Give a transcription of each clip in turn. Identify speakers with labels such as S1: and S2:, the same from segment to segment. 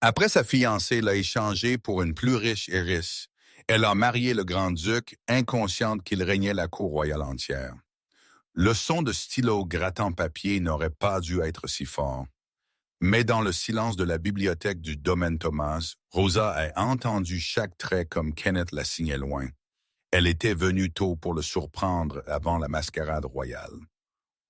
S1: Après sa fiancée l'a échangé pour une plus riche heiress. Elle a marié le grand-duc, inconsciente qu'il régnait la cour royale entière. Le son de stylo grattant papier n'aurait pas dû être si fort. Mais dans le silence de la bibliothèque du domaine Thomas, Rosa a entendu chaque trait comme Kenneth la signait loin. Elle était venue tôt pour le surprendre avant la mascarade royale.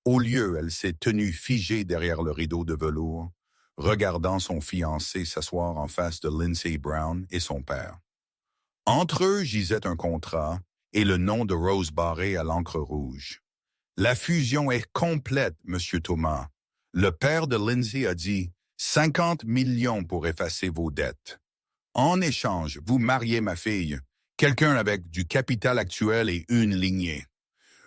S1: Au lieu, elle s'est tenue figée derrière le rideau de velours, regardant son fiancé s'asseoir en face de Lindsay Brown et son père. Entre eux gisait un contrat et le nom de Rose barré à l'encre rouge. La fusion est complète, Monsieur Thomas. Le père de Lindsay a dit 50 millions pour effacer vos dettes. En échange, vous mariez ma fille, quelqu'un avec du capital actuel et une lignée.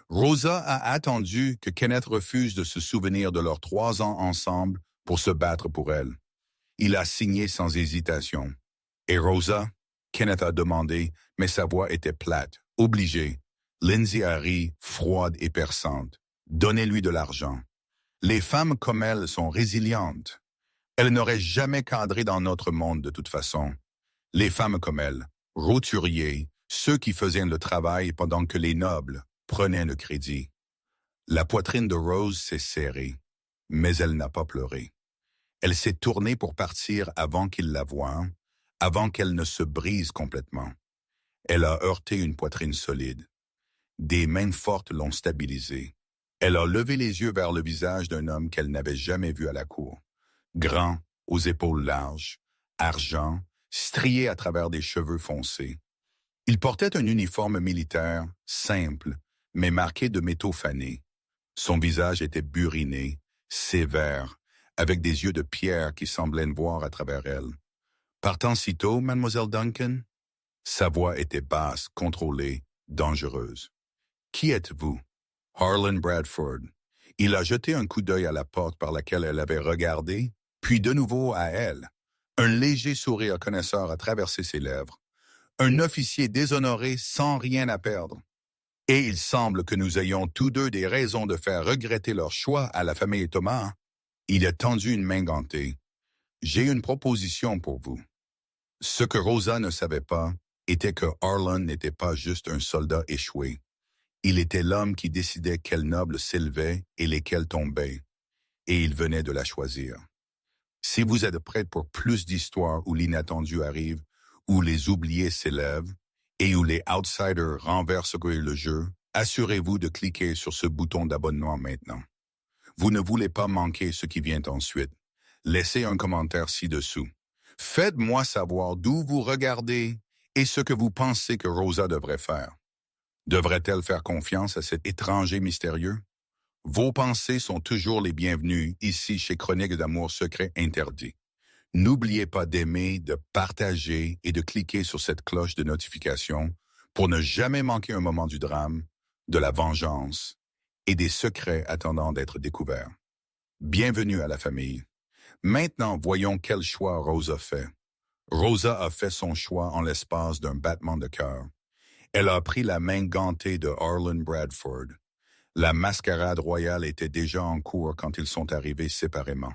S1: Rosa a attendu que Kenneth refuse de se souvenir de leurs 3 ans ensemble pour se battre pour elle. Il a signé sans hésitation. Et Rosa, Kenneth a demandé, mais sa voix était plate, obligée. Lindsay a ri, froide et perçante. Donnez-lui de l'argent. Les femmes comme elle sont résilientes. Elles n'auraient jamais cadré dans notre monde de toute façon. Les femmes comme elle, roturiers, ceux qui faisaient le travail pendant que les nobles prenaient le crédit. La poitrine de Rose s'est serrée, mais elle n'a pas pleuré. Elle s'est tournée pour partir avant qu'il la voie, avant qu'elle ne se brise complètement. Elle a heurté une poitrine solide. Des mains fortes l'ont stabilisée. Elle a levé les yeux vers le visage d'un homme qu'elle n'avait jamais vu à la cour. Grand, aux épaules larges, argent, strié à travers des cheveux foncés. Il portait un uniforme militaire, simple, mais marqué de métaux fanés. Son visage était buriné, sévère, avec des yeux de pierre qui semblaient voir à travers elle. Partant si tôt, mademoiselle Duncan? Sa voix était basse, contrôlée, dangereuse. Qui êtes-vous? Harlan Bradford. Il a jeté un coup d'œil à la porte par laquelle elle avait regardé, puis de nouveau à elle. Un léger sourire connaisseur a traversé ses lèvres. Un officier déshonoré sans rien à perdre. Et il semble que nous ayons tous deux des raisons de faire regretter leur choix à la famille Thomas. Il a tendu une main gantée. J'ai une proposition pour vous. Ce que Rosa ne savait pas était que Harlan n'était pas juste un soldat échoué. Il était l'homme qui décidait quels nobles s'élevaient et lesquels tombaient. Et il venait de la choisir. Si vous êtes prêts pour plus d'histoires où l'inattendu arrive, où les oubliés s'élèvent et où les outsiders renversent le jeu, assurez-vous de cliquer sur ce bouton d'abonnement maintenant. Vous ne voulez pas manquer ce qui vient ensuite. Laissez un commentaire ci-dessous. Faites-moi savoir d'où vous regardez et ce que vous pensez que Rosa devrait faire. Devrait-elle faire confiance à cet étranger mystérieux? Vos pensées sont toujours les bienvenues ici chez Chroniques d'amour secret interdit. N'oubliez pas d'aimer, de partager et de cliquer sur cette cloche de notification pour ne jamais manquer un moment du drame, de la vengeance et des secrets attendant d'être découverts. Bienvenue à la famille. Maintenant, voyons quel choix Rosa fait. Rosa a fait son choix en l'espace d'un battement de cœur. Elle a pris la main gantée de Harlan Bradford. La mascarade royale était déjà en cours quand ils sont arrivés séparément.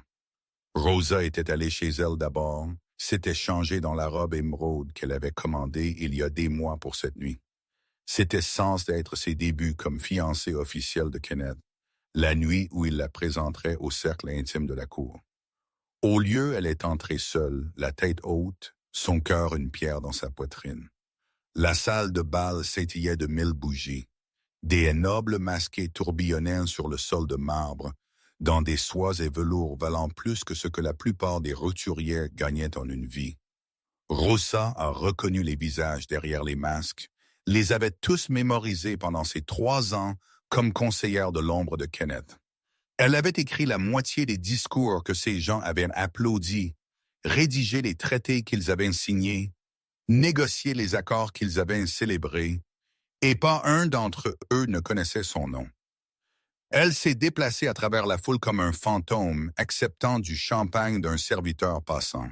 S1: Rosa était allée chez elle d'abord, s'était changée dans la robe émeraude qu'elle avait commandée il y a des mois pour cette nuit. C'était censé être ses débuts comme fiancée officielle de Kenneth, la nuit où il la présenterait au cercle intime de la cour. Au lieu, elle est entrée seule, la tête haute, son cœur une pierre dans sa poitrine. La salle de bal s'étillait de 1000 bougies. Des nobles masqués tourbillonnaient sur le sol de marbre, dans des soies et velours valant plus que ce que la plupart des roturières gagnaient en une vie. Rosa a reconnu les visages derrière les masques, les avait tous mémorisés pendant ses 3 ans comme conseillère de l'ombre de Kenneth. Elle avait écrit la moitié des discours que ces gens avaient applaudis, rédigé les traités qu'ils avaient signés, négocié les accords qu'ils avaient célébrés, et pas un d'entre eux ne connaissait son nom. Elle s'est déplacée à travers la foule comme un fantôme, acceptant du champagne d'un serviteur passant.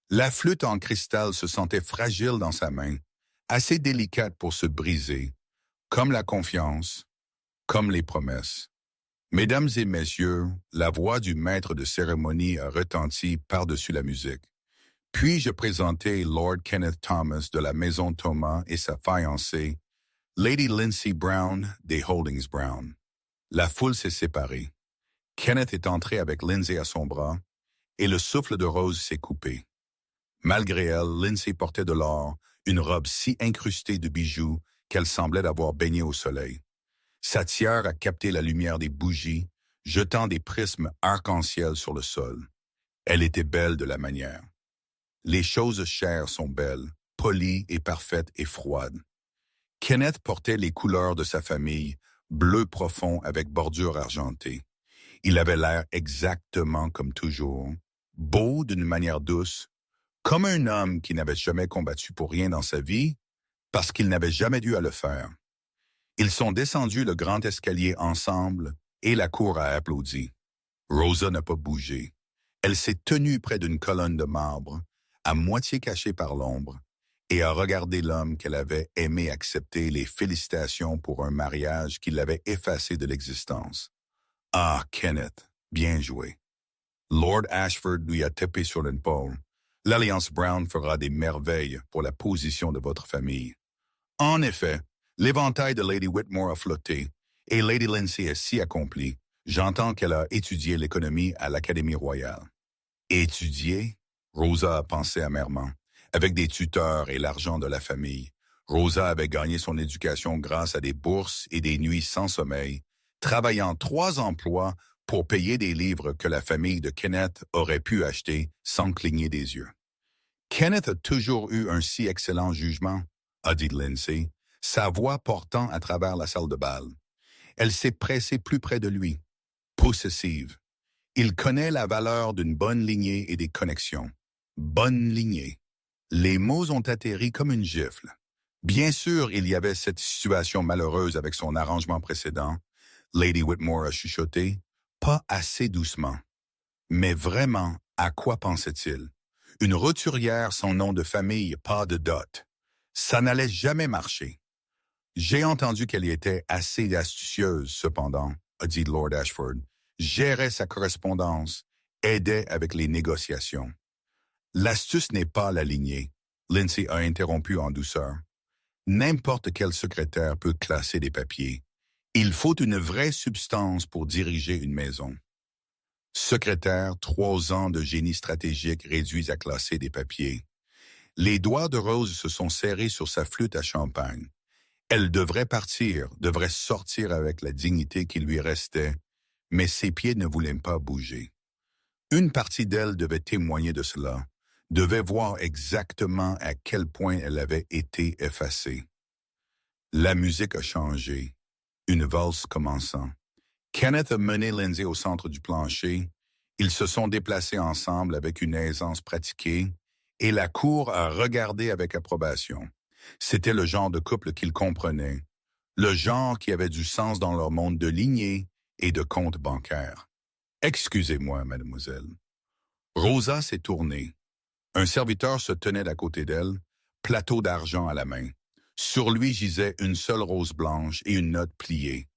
S1: La flûte en cristal se sentait fragile dans sa main, assez délicate pour se briser, comme la confiance, comme les promesses. Mesdames et messieurs, la voix du maître de cérémonie a retenti par-dessus la musique. Puis-je présenter Lord Kenneth Thomas de la Maison Thomas et sa fiancée, Lady Lindsay Brown des Holdings Brown. La foule s'est séparée. Kenneth est entré avec Lindsay à son bras, et le souffle de Rose s'est coupé. Malgré elle, Lindsay portait de l'or, une robe si incrustée de bijoux qu'elle semblait avoir baigné au soleil. Sa tiare a capté la lumière des bougies, jetant des prismes arc-en-ciel sur le sol. Elle était belle de la manière. Les choses chères sont belles, polies et parfaites et froides. Kenneth portait les couleurs de sa famille, bleu profond avec bordure argentée. Il avait l'air exactement comme toujours, beau d'une manière douce, comme un homme qui n'avait jamais combattu pour rien dans sa vie, parce qu'il n'avait jamais dû à le faire. Ils sont descendus le grand escalier ensemble et la cour a applaudi. Rosa n'a pas bougé. Elle s'est tenue près d'une colonne de marbre, à moitié cachée par l'ombre, et a regardé l'homme qu'elle avait aimé accepter les félicitations pour un mariage qui l'avait effacé de l'existence. Ah, Kenneth, bien joué. Lord Ashford lui a tapé sur l'épaule. L'Alliance Brown fera des merveilles pour la position de votre famille. En effet, l'éventail de Lady Whitmore a flotté, et Lady Lindsay est si accomplie. J'entends qu'elle a étudié l'économie à l'Académie royale. Étudié? Rosa a pensé amèrement. Avec des tuteurs et l'argent de la famille, Rosa avait gagné son éducation grâce à des bourses et des nuits sans sommeil, travaillant 3 emplois pour payer des livres que la famille de Kenneth aurait pu acheter sans cligner des yeux. Kenneth a toujours eu un si excellent jugement, a dit Lindsay, sa voix portant à travers la salle de bal. Elle s'est pressée plus près de lui, possessive. Il connaît la valeur d'une bonne lignée et des connexions. Bonne lignée. Les mots ont atterri comme une gifle. Bien sûr, il y avait cette situation malheureuse avec son arrangement précédent. Lady Whitmore a chuchoté, pas assez doucement. Mais vraiment, à quoi pensait-il? Une roturière sans nom de famille, pas de dot. Ça n'allait jamais marcher. J'ai entendu qu'elle était assez astucieuse, cependant, a dit Lord Ashford, gérait sa correspondance, aidait avec les négociations. L'astuce n'est pas la lignée, Lindsay a interrompu en douceur. N'importe quel secrétaire peut classer des papiers. Il faut une vraie substance pour diriger une maison. Secrétaire, 3 ans de génie stratégique réduits à classer des papiers. Les doigts de Rose se sont serrés sur sa flûte à champagne. Elle devrait partir, devrait sortir avec la dignité qui lui restait, mais ses pieds ne voulaient pas bouger. Une partie d'elle devait témoigner de cela, devait voir exactement à quel point elle avait été effacée. La musique a changé, une valse commençant. Kenneth a mené Lindsay au centre du plancher. Ils se sont déplacés ensemble avec une aisance pratiquée, et la cour a regardé avec approbation. C'était le genre de couple qu'ils comprenaient, le genre qui avait du sens dans leur monde de lignée et de compte bancaire. « Excusez-moi, mademoiselle. » Rosa s'est tournée. Un serviteur se tenait à côté d'elle, plateau d'argent à la main. Sur lui gisait une seule rose blanche et une note pliée.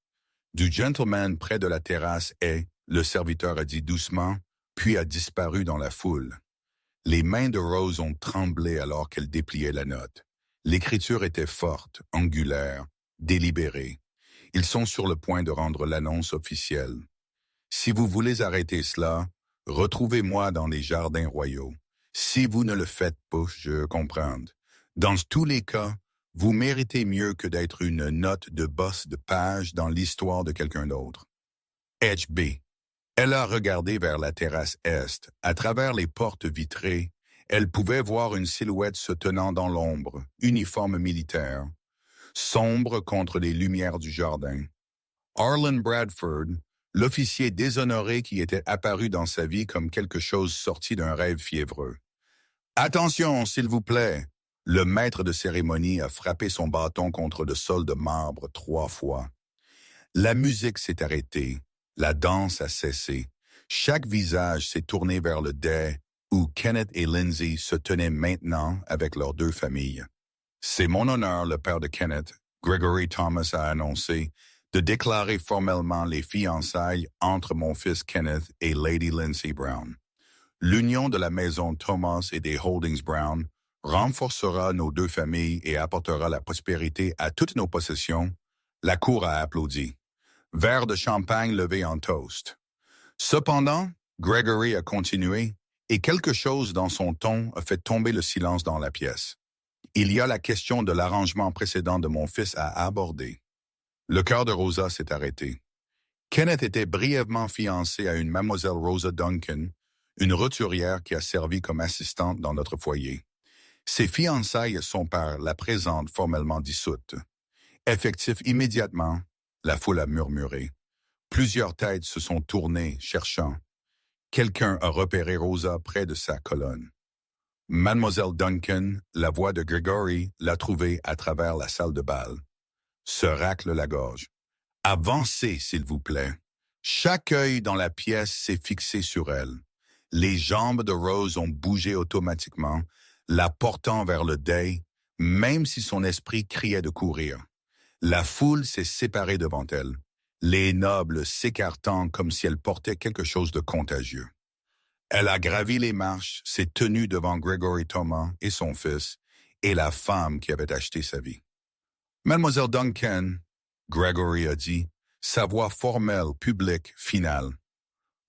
S1: Du gentleman près de la terrasse est, le serviteur a dit doucement, puis a disparu dans la foule. Les mains de Rose ont tremblé alors qu'elle dépliait la note. L'écriture était forte, angulaire, délibérée. Ils sont sur le point de rendre l'annonce officielle. Si vous voulez arrêter cela, retrouvez-moi dans les jardins royaux. Si vous ne le faites pas, je comprends. Dans tous les cas, vous méritez mieux que d'être une note de boss de page dans l'histoire de quelqu'un d'autre. H.B. Elle a regardé vers la terrasse est. À travers les portes vitrées, elle pouvait voir une silhouette se tenant dans l'ombre, uniforme militaire, sombre contre les lumières du jardin. Arlen Bradford, l'officier déshonoré qui était apparu dans sa vie comme quelque chose sorti d'un rêve fiévreux. « Attention, s'il vous plaît !» Le maître de cérémonie a frappé son bâton contre le sol de marbre 3 fois. La musique s'est arrêtée, la danse a cessé. Chaque visage s'est tourné vers le dais où Kenneth et Lindsay se tenaient maintenant avec leurs 2 familles. « C'est mon honneur, le père de Kenneth, » Gregory Thomas a annoncé, de déclarer formellement les fiançailles entre mon fils Kenneth et Lady Lindsay Brown. L'union de la maison Thomas et des Holdings Brown renforcera nos deux familles et apportera la prospérité à toutes nos possessions. La cour a applaudi. Verre de champagne levé en toast. Cependant, Gregory a continué, et quelque chose dans son ton a fait tomber le silence dans la pièce. Il y a la question de l'arrangement précédent de mon fils à aborder. Le cœur de Rosa s'est arrêté. Kenneth était brièvement fiancé à une mademoiselle Rosa Duncan, une roturière qui a servi comme assistante dans notre foyer. Ces fiançailles sont par la présente formellement dissoutes. Effectif immédiatement, la foule a murmuré. Plusieurs têtes se sont tournées, cherchant. Quelqu'un a repéré Rosa près de sa colonne. Mademoiselle Duncan, la voix de Gregory, l'a trouvée à travers la salle de bal. Se racle la gorge. Avancez, s'il vous plaît. Chaque œil dans la pièce s'est fixé sur elle. Les jambes de Rose ont bougé automatiquement, la portant vers le dais, même si son esprit criait de courir. La foule s'est séparée devant elle, les nobles s'écartant comme si elle portait quelque chose de contagieux. Elle a gravi les marches, s'est tenue devant Gregory Thomas et son fils, et la femme qui avait acheté sa vie. Mademoiselle Duncan, Gregory a dit, sa voix formelle, publique, finale.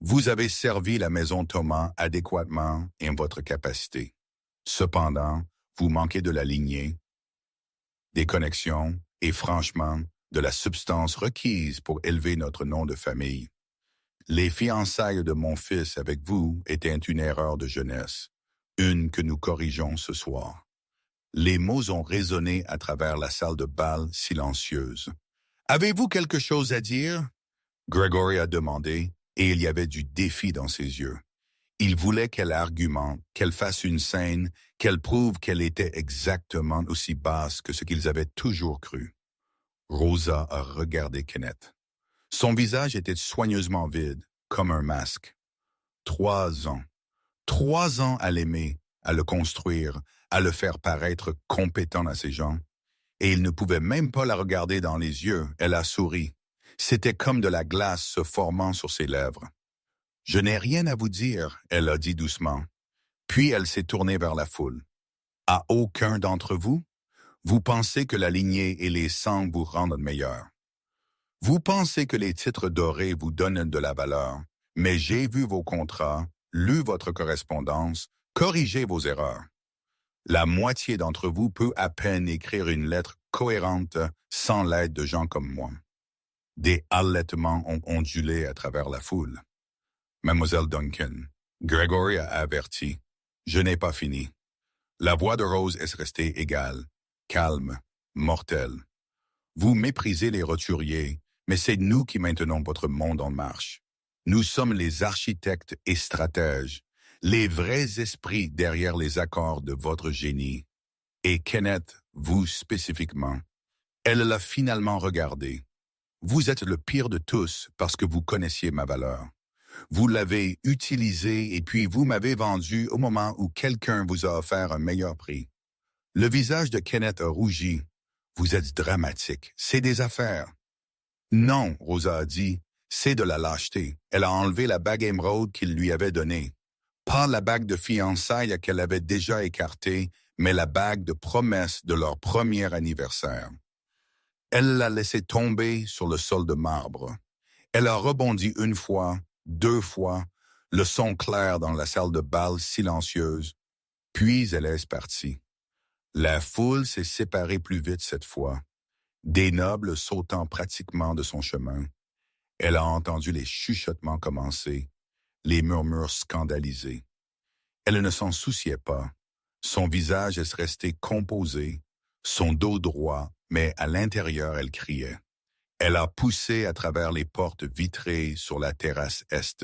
S1: Vous avez servi la maison Thomas adéquatement et en votre capacité. Cependant, vous manquez de la lignée, des connexions et, franchement, de la substance requise pour élever notre nom de famille. Les fiançailles de mon fils avec vous étaient une erreur de jeunesse, une que nous corrigeons ce soir. Les mots ont résonné à travers la salle de bal silencieuse. « Avez-vous quelque chose à dire ?» Gregory a demandé, et il y avait du défi dans ses yeux. Il voulait qu'elle argumente, qu'elle fasse une scène, qu'elle prouve qu'elle était exactement aussi basse que ce qu'ils avaient toujours cru. Rosa a regardé Kenneth. Son visage était soigneusement vide, comme un masque. 3 ans. 3 ans à l'aimer, à le construire, à le faire paraître compétent à ses gens. Et il ne pouvait même pas la regarder dans les yeux. Elle a souri. C'était comme de la glace se formant sur ses lèvres. « Je n'ai rien à vous dire », elle a dit doucement. Puis elle s'est tournée vers la foule. « À aucun d'entre vous, vous pensez que la lignée et les sangs vous rendent meilleur. Vous pensez que les titres dorés vous donnent de la valeur, mais j'ai vu vos contrats, lu votre correspondance, corrigé vos erreurs. La moitié d'entre vous peut à peine écrire une lettre cohérente sans l'aide de gens comme moi. » Des halètements ont ondulé à travers la foule. Mademoiselle Duncan, Gregory a averti. « Je n'ai pas fini. » La voix de Rose est restée égale, calme, mortelle. Vous méprisez les roturiers, mais c'est nous qui maintenons votre monde en marche. Nous sommes les architectes et stratèges, les vrais esprits derrière les accords de votre génie. Et Kenneth, vous spécifiquement. Elle l'a finalement regardé. Vous êtes le pire de tous parce que vous connaissiez ma valeur. Vous l'avez utilisé et puis vous m'avez vendu au moment où quelqu'un vous a offert un meilleur prix. Le visage de Kenneth a rougi. Vous êtes dramatique. C'est des affaires. Non, Rosa a dit, c'est de la lâcheté. Elle a enlevé la bague émeraude qu'il lui avait donnée. Pas la bague de fiançailles qu'elle avait déjà écartée, mais la bague de promesse de leur premier anniversaire. Elle l'a laissé tomber sur le sol de marbre. Elle a rebondi 1 fois, 2 fois, le son clair dans la salle de bal silencieuse, puis elle est partie. La foule s'est séparée plus vite cette fois, des nobles sautant pratiquement de son chemin. Elle a entendu les chuchotements commencer, les murmures scandalisés. Elle ne s'en souciait pas. Son visage est resté composé, son dos droit, mais à l'intérieur elle criait. Elle a poussé à travers les portes vitrées sur la terrasse est.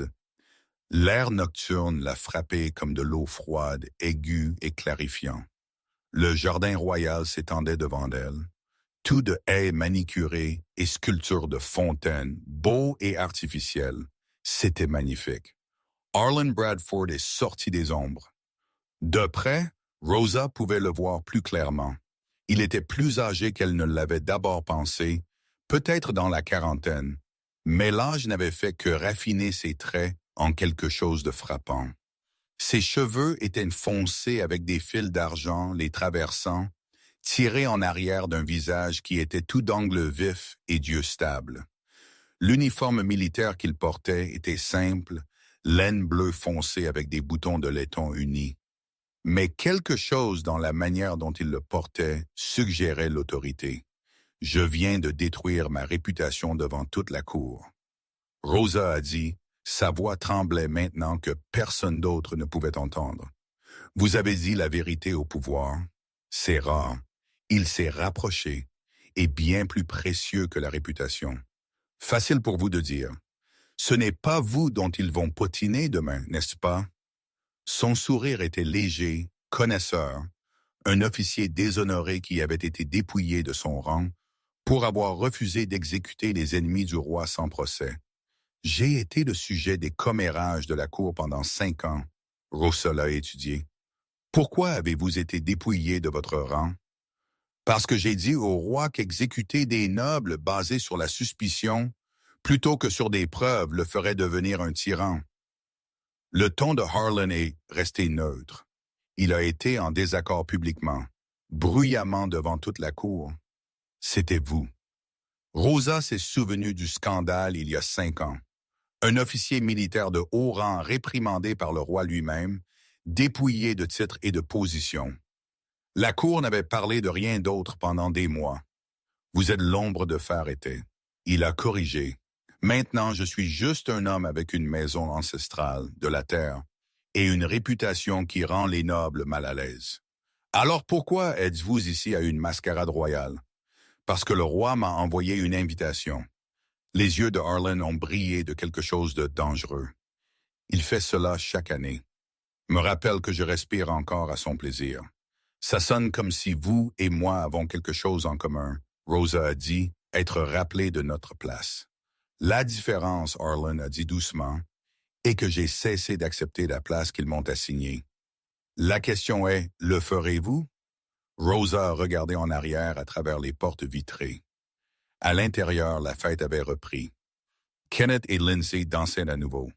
S1: L'air nocturne l'a frappé comme de l'eau froide, aiguë et clarifiant. Le jardin royal s'étendait devant elle, tout de haies manicurées et sculptures de fontaines, beaux et artificielles. C'était magnifique. Arlen Bradford est sorti des ombres. De près, Rosa pouvait le voir plus clairement. Il était plus âgé qu'elle ne l'avait d'abord pensé, peut-être dans la quarantaine, mais l'âge n'avait fait que raffiner ses traits en quelque chose de frappant. Ses cheveux étaient foncés avec des fils d'argent les traversant, tirés en arrière d'un visage qui était tout d'angle vif et d'yeux stables. L'uniforme militaire qu'il portait était simple, laine bleue foncée avec des boutons de laiton unis. Mais quelque chose dans la manière dont il le portait suggérait l'autorité. Je viens de détruire ma réputation devant toute la cour. Rosa a dit, sa voix tremblait maintenant que personne d'autre ne pouvait entendre. Vous avez dit la vérité au pouvoir. C'est rare. Il s'est rapproché et bien plus précieux que la réputation. Facile pour vous de dire. Ce n'est pas vous dont ils vont potiner demain, n'est-ce pas? Son sourire était léger, connaisseur, un officier déshonoré qui avait été dépouillé de son rang pour avoir refusé d'exécuter les ennemis du roi sans procès. J'ai été le sujet des commérages de la cour pendant 5 ans, Rosa l'a étudié. Pourquoi avez-vous été dépouillé de votre rang? Parce que j'ai dit au roi qu'exécuter des nobles basés sur la suspicion, plutôt que sur des preuves, le ferait devenir un tyran. Le ton de Harlan est resté neutre. Il a été en désaccord publiquement, bruyamment devant toute la cour. C'était vous. Rosa s'est souvenue du scandale il y a 5 ans. Un officier militaire de haut rang réprimandé par le roi lui-même, dépouillé de titres et de position. La cour n'avait parlé de rien d'autre pendant des mois. Vous êtes l'ombre de fer était. Il a corrigé. Maintenant, je suis juste un homme avec une maison ancestrale, de la terre, et une réputation qui rend les nobles mal à l'aise. Alors pourquoi êtes-vous ici à une mascarade royale? Parce que le roi m'a envoyé une invitation. Les yeux de Harlan ont brillé de quelque chose de dangereux. Il fait cela chaque année. Me rappelle que je respire encore à son plaisir. Ça sonne comme si vous et moi avons quelque chose en commun, Rosa a dit, être rappelé de notre place. La différence, Harlan a dit doucement, est que j'ai cessé d'accepter la place qu'ils m'ont assignée. La question est, le ferez-vous? Rosa a regardé en arrière à travers les portes vitrées. À l'intérieur, la fête avait repris. Kenneth et Lindsay dansaient à nouveau.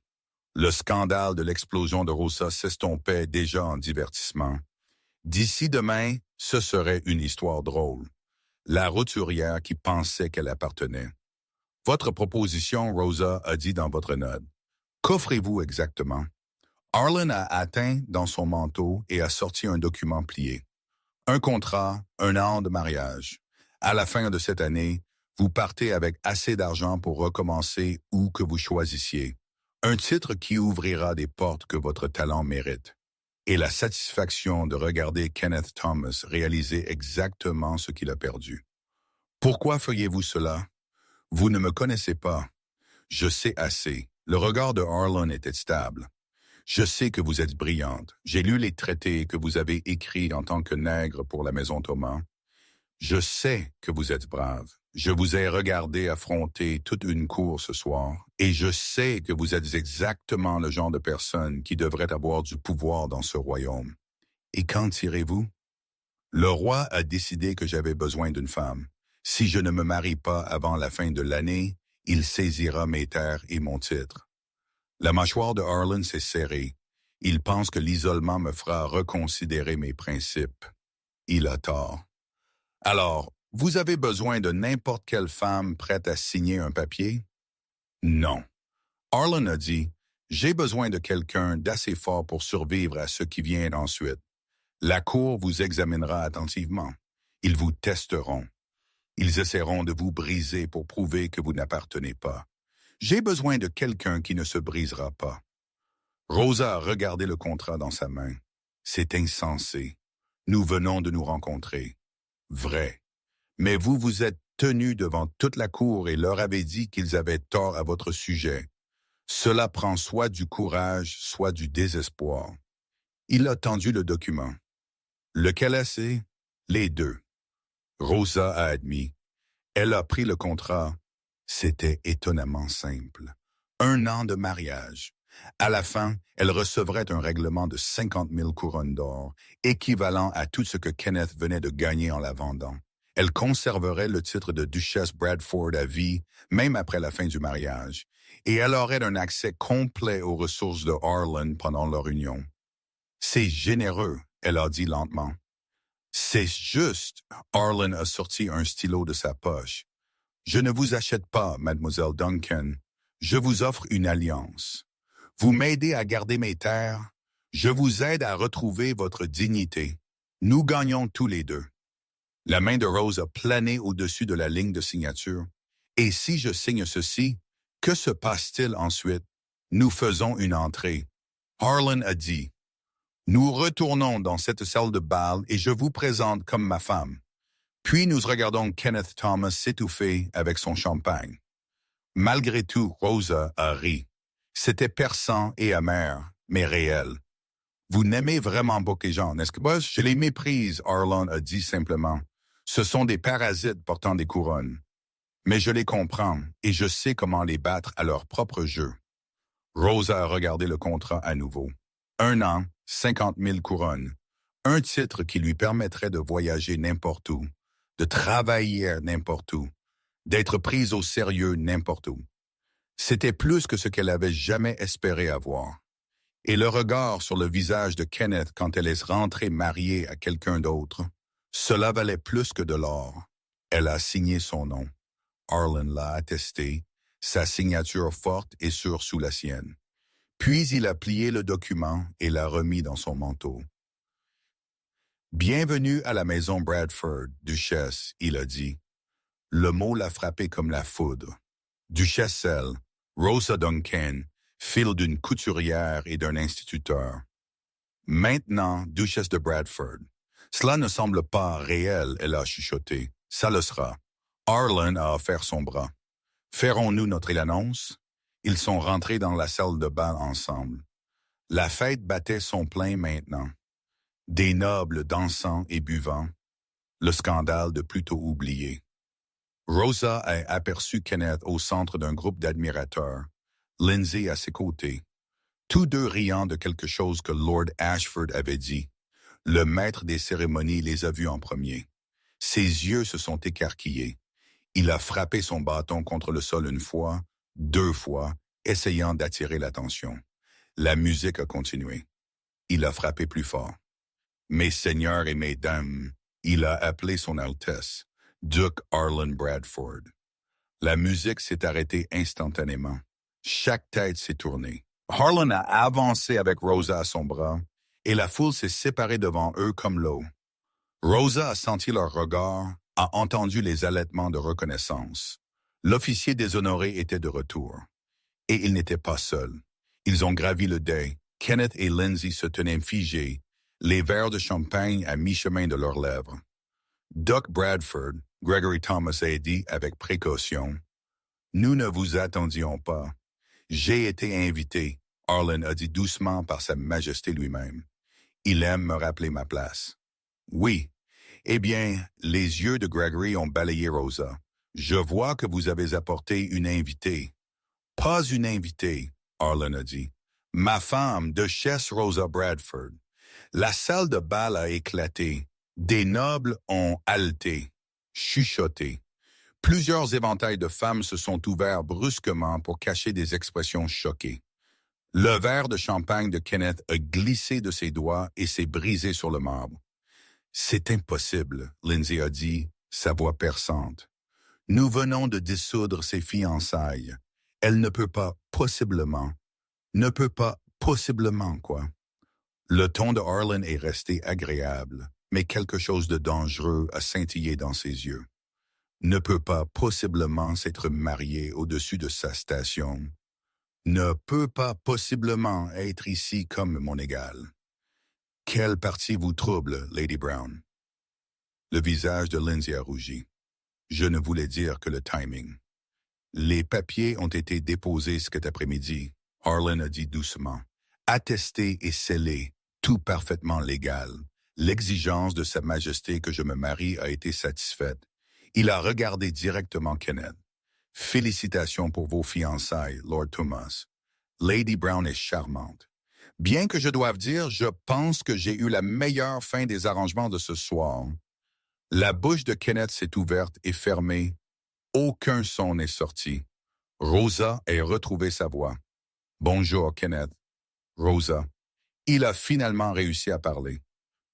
S1: Le scandale de l'explosion de Rosa s'estompait déjà en divertissement. D'ici demain, ce serait une histoire drôle. La roturière qui pensait qu'elle appartenait. Votre proposition, Rosa a dit dans votre note. Qu'offrez-vous exactement? Harlan a atteint dans son manteau et a sorti un document plié. Un contrat, 1 an de mariage. À la fin de cette année, vous partez avec assez d'argent pour recommencer où que vous choisissiez. Un titre qui ouvrira des portes que votre talent mérite. Et la satisfaction de regarder Kenneth Thomas réaliser exactement ce qu'il a perdu. Pourquoi feriez-vous cela? Vous ne me connaissez pas. Je sais assez. Le regard de Harlan était stable. Je sais que vous êtes brillante. J'ai lu les traités que vous avez écrits en tant que nègre pour la maison Thomas. Je sais que vous êtes brave. Je vous ai regardé affronter toute une cour ce soir, et je sais que vous êtes exactement le genre de personne qui devrait avoir du pouvoir dans ce royaume. Et quand irez-vous? Le roi a décidé que j'avais besoin d'une femme. Si je ne me marie pas avant la fin de l'année, il saisira mes terres et mon titre. La mâchoire de Harlan s'est serrée. Il pense que l'isolement me fera reconsidérer mes principes. Il a tort. Alors, vous avez besoin de n'importe quelle femme prête à signer un papier? Non. Harlan a dit, j'ai besoin de quelqu'un d'assez fort pour survivre à ce qui vient ensuite. La cour vous examinera attentivement. Ils vous testeront. Ils essaieront de vous briser pour prouver que vous n'appartenez pas. J'ai besoin de quelqu'un qui ne se brisera pas. Rosa a regardé le contrat dans sa main. C'est insensé. Nous venons de nous rencontrer. Vrai. Mais vous vous êtes tenus devant toute la cour et leur avez dit qu'ils avaient tort à votre sujet. Cela prend soit du courage, soit du désespoir. Il a tendu le document. Lequel est-ce? Les deux. Rosa a admis. Elle a pris le contrat. C'était étonnamment simple. 1 an de mariage. À la fin, elle recevrait un règlement de 50 000 couronnes d'or, équivalent à tout ce que Kenneth venait de gagner en la vendant. Elle conserverait le titre de duchesse Bradford à vie, même après la fin du mariage, et elle aurait un accès complet aux ressources de Harlan pendant leur union. C'est généreux, elle a dit lentement. C'est juste, Arlen a sorti un stylo de sa poche. Je ne vous achète pas, mademoiselle Duncan. Je vous offre une alliance. Vous m'aidez à garder mes terres. Je vous aide à retrouver votre dignité. Nous gagnons tous les deux. La main de Rose a plané au-dessus de la ligne de signature. Et si je signe ceci, que se passe-t-il ensuite? Nous faisons une entrée. Harlan a dit, nous retournons dans cette salle de bal et je vous présente comme ma femme. Puis nous regardons Kenneth Thomas s'étouffer avec son champagne. Malgré tout, Rosa a ri. C'était perçant et amer, mais réel. Vous n'aimez vraiment pas les gens, n'est-ce que moi, je les méprise, Harlan a dit simplement. Ce sont des parasites portant des couronnes. Mais je les comprends et je sais comment les battre à leur propre jeu. Rosa a regardé le contrat à nouveau. 1 an, 50 000 couronnes. Un titre qui lui permettrait de voyager n'importe où, de travailler n'importe où, d'être prise au sérieux n'importe où. C'était plus que ce qu'elle avait jamais espéré avoir. Et le regard sur le visage de Kenneth quand elle est rentrée mariée à quelqu'un d'autre, cela valait plus que de l'or. Elle a signé son nom. Harlan l'a attesté, sa signature forte et sûre sous la sienne. Puis il a plié le document et l'a remis dans son manteau. Bienvenue à la maison Bradford, duchesse, il a dit. Le mot l'a frappé comme la foudre. Duchesse elle, Rosa Duncan, fille d'une couturière et d'un instituteur. Maintenant, duchesse de Bradford. Cela ne semble pas réel, elle a chuchoté. Ça le sera. Harlan a offert son bras. Ferons-nous notre annonce? Ils sont rentrés dans la salle de bal ensemble. La fête battait son plein maintenant. Des nobles dansant et buvant. Le scandale de plus tôt oublié. Rosa a aperçu Kenneth au centre d'un groupe d'admirateurs, Lindsay à ses côtés, tous deux riant de quelque chose que Lord Ashford avait dit. Le maître des cérémonies les a vus en premier. Ses yeux se sont écarquillés. Il a frappé son bâton contre le sol 1 fois, 2 fois, essayant d'attirer l'attention. La musique a continué. Il a frappé plus fort. Mes seigneurs et mesdames, il a appelé son Altesse, Duc Harlan Bradford. La musique s'est arrêtée instantanément. Chaque tête s'est tournée. Harlan a avancé avec Rosa à son bras, et la foule s'est séparée devant eux comme l'eau. Rosa a senti leur regard, a entendu les halètements de reconnaissance. L'officier déshonoré était de retour. Et il n'était pas seul. Ils ont gravi le dais. Kenneth et Lindsay se tenaient figés, les verres de champagne à mi-chemin de leurs lèvres. Duc Bradford, Gregory Thomas a dit avec précaution, « Nous ne vous attendions pas. J'ai été invité, » Harlan a dit doucement par sa majesté lui-même. « Il aime me rappeler ma place. » « Oui. Eh bien, les yeux de Gregory ont balayé Rosa. « Je vois que vous avez apporté une invitée. »« Pas une invitée, » Harlan a dit. « Ma femme, duchesse Rosa Bradford. » La salle de bal a éclaté. Des nobles ont haleté, chuchoté. Plusieurs éventails de femmes se sont ouverts brusquement pour cacher des expressions choquées. Le verre de champagne de Kenneth a glissé de ses doigts et s'est brisé sur le marbre. « C'est impossible, » Lindsay a dit, sa voix perçante. « Nous venons de dissoudre ses fiançailles. Elle ne peut pas possiblement. Ne peut pas possiblement, quoi. » Le ton de Harlan est resté agréable, mais quelque chose de dangereux a scintillé dans ses yeux. Ne peut pas possiblement s'être marié au-dessus de sa station. Ne peut pas possiblement être ici comme mon égal. Quelle partie vous trouble, Lady Brown? Le visage de Lindsay a rougi. Je ne voulais dire que le timing. Les papiers ont été déposés cet après-midi, Harlan a dit doucement. Attestés et scellés, tout parfaitement légal. L'exigence de Sa Majesté que je me marie a été satisfaite. Il a regardé directement Kenneth. Félicitations pour vos fiançailles, Lord Thomas. Lady Brown est charmante. Bien que je doive dire, je pense que j'ai eu la meilleure fin des arrangements de ce soir. La bouche de Kenneth s'est ouverte et fermée. Aucun son n'est sorti. Rosa a retrouvé sa voix. Bonjour, Kenneth. Rosa. Il a finalement réussi à parler.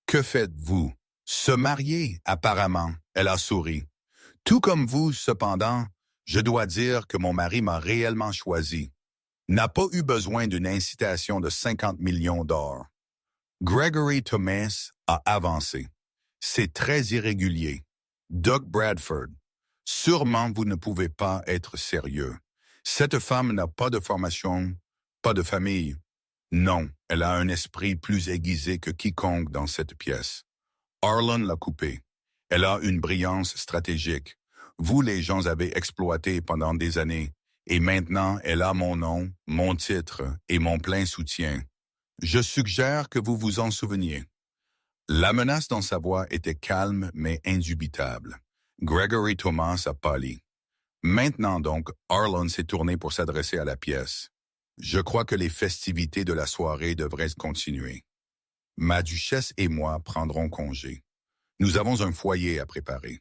S1: Que faites-vous? Se marier, apparemment. Elle a souri. Tout comme vous, cependant, je dois dire que mon mari m'a réellement choisi. N'a pas eu besoin d'une incitation de 50 millions d'or. Gregory Thomas a avancé. C'est très irrégulier. Doug Bradford, sûrement vous ne pouvez pas être sérieux. Cette femme n'a pas de formation, pas de famille. Non, elle a un esprit plus aiguisé que quiconque dans cette pièce. Arlen l'a coupé. Elle a une brillance stratégique. Vous, les gens, avez exploité pendant des années. Et maintenant, elle a mon nom, mon titre et mon plein soutien. Je suggère que vous vous en souveniez. La menace dans sa voix était calme mais indubitable. Gregory Thomas a pâli. Maintenant donc, Arlen s'est tourné pour s'adresser à la pièce. Je crois que les festivités de la soirée devraient continuer. Ma duchesse et moi prendrons congé. Nous avons un foyer à préparer.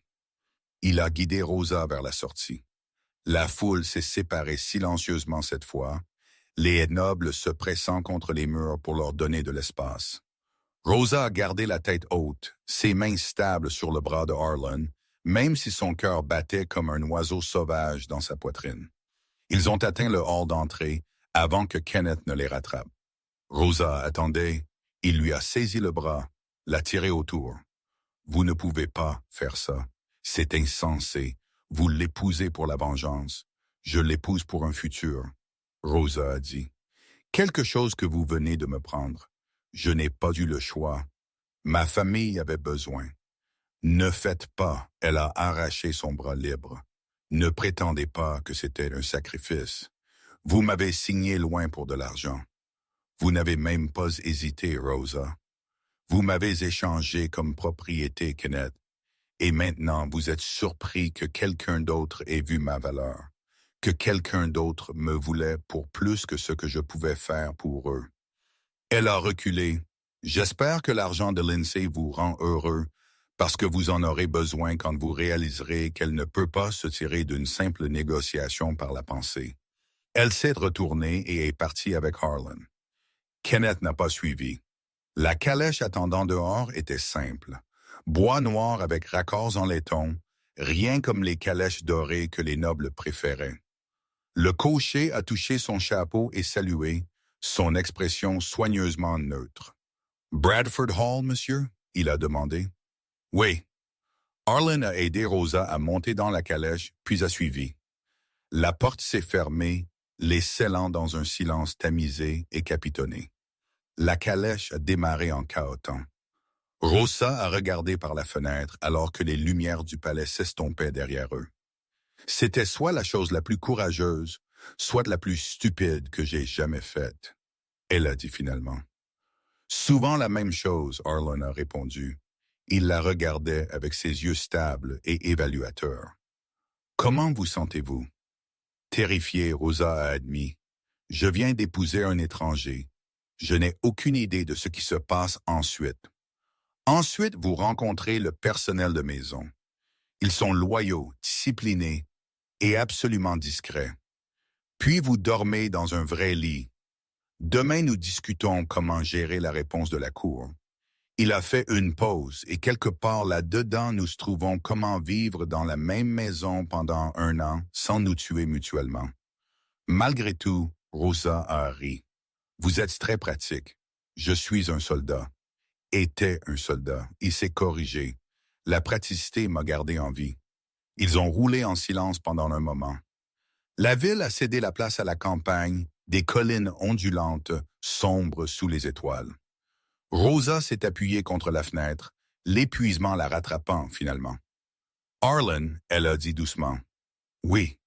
S1: Il a guidé Rosa vers la sortie. La foule s'est séparée silencieusement cette fois, les nobles se pressant contre les murs pour leur donner de l'espace. Rosa a gardé la tête haute, ses mains stables sur le bras de Arlen, même si son cœur battait comme un oiseau sauvage dans sa poitrine. Ils ont atteint le hall d'entrée avant que Kenneth ne les rattrape. Rosa attendait, il lui a saisi le bras, l'a tiré autour. « Vous ne pouvez pas faire ça. C'est insensé. Vous l'épousez pour la vengeance. Je l'épouse pour un futur. » Rosa a dit. « Quelque chose que vous venez de me prendre. Je n'ai pas eu le choix. Ma famille avait besoin. Ne faites pas, elle a arraché son bras libre. Ne prétendez pas que c'était un sacrifice. Vous m'avez signé loin pour de l'argent. Vous n'avez même pas hésité, Rosa. Vous m'avez échangé comme propriété, Kenneth. Et maintenant, vous êtes surpris que quelqu'un d'autre ait vu ma valeur, que quelqu'un d'autre me voulait pour plus que ce que je pouvais faire pour eux. » Elle a reculé. « J'espère que l'argent de Lindsay vous rend heureux, parce que vous en aurez besoin quand vous réaliserez qu'elle ne peut pas se tirer d'une simple négociation par la pensée. » Elle s'est retournée et est partie avec Arlen. Kenneth n'a pas suivi. La calèche attendant dehors était simple. Bois noir avec raccords en laiton, rien comme les calèches dorées que les nobles préféraient. Le cocher a touché son chapeau et salué, son expression soigneusement neutre. « Bradford Hall, monsieur ?» il a demandé. « Oui. » Arlen a aidé Rosa à monter dans la calèche, puis a suivi. La porte s'est fermée, les scellant dans un silence tamisé et capitonné. La calèche a démarré en cahotant. Rosa a regardé par la fenêtre alors que les lumières du palais s'estompaient derrière eux. C'était soit la chose la plus courageuse, soit la plus stupide que j'ai jamais faite. Elle a dit finalement. Souvent la même chose, Arlen a répondu. Il la regardait avec ses yeux stables et évaluateurs. Comment vous sentez-vous? Terrifiée, Rosa a admis. Je viens d'épouser un étranger. Je n'ai aucune idée de ce qui se passe ensuite. Ensuite, vous rencontrez le personnel de maison. Ils sont loyaux, disciplinés et absolument discrets. Puis vous dormez dans un vrai lit. Demain, nous discutons comment gérer la réponse de la cour. Il a fait une pause et quelque part là-dedans, nous trouvons comment vivre dans la même maison pendant 1 an sans nous tuer mutuellement. Malgré tout, Rosa a ri. Vous êtes très pratique. Je suis un soldat. Était un soldat. Il s'est corrigé. La praticité m'a gardé en vie. Ils ont roulé en silence pendant un moment. La ville a cédé la place à la campagne, des collines ondulantes, sombres sous les étoiles. Rosa s'est appuyée contre la fenêtre, l'épuisement la rattrapant finalement. Arlen, elle a dit doucement. Oui,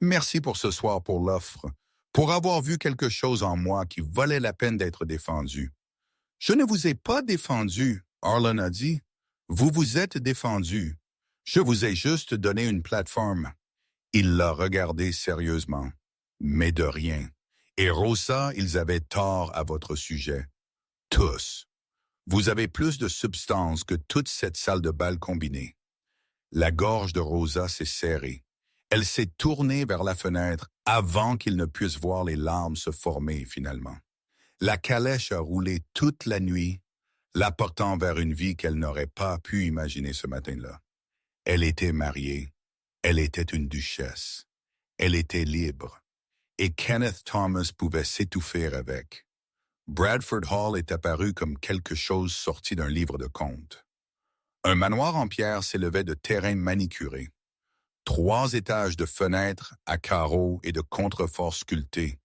S1: merci pour ce soir pour l'offre, pour avoir vu quelque chose en moi qui valait la peine d'être défendu. Je ne vous ai pas défendu, Arlen a dit. Vous vous êtes défendu. Je vous ai juste donné une plateforme. Il l'a regardé sérieusement. Mais de rien. Et Rosa, ils avaient tort à votre sujet. Tous. Vous avez plus de substance que toute cette salle de bal combinée. La gorge de Rosa s'est serrée. Elle s'est tournée vers la fenêtre avant qu'il ne puisse voir les larmes se former finalement. La calèche a roulé toute la nuit, la portant vers une vie qu'elle n'aurait pas pu imaginer ce matin-là. Elle était mariée, elle était une duchesse, elle était libre, et Kenneth Thomas pouvait s'étouffer avec. Bradford Hall est apparu comme quelque chose sorti d'un livre de contes. Un manoir en pierre s'élevait de terrain manicuré. 3 étages de fenêtres à carreaux et de contreforts sculptés.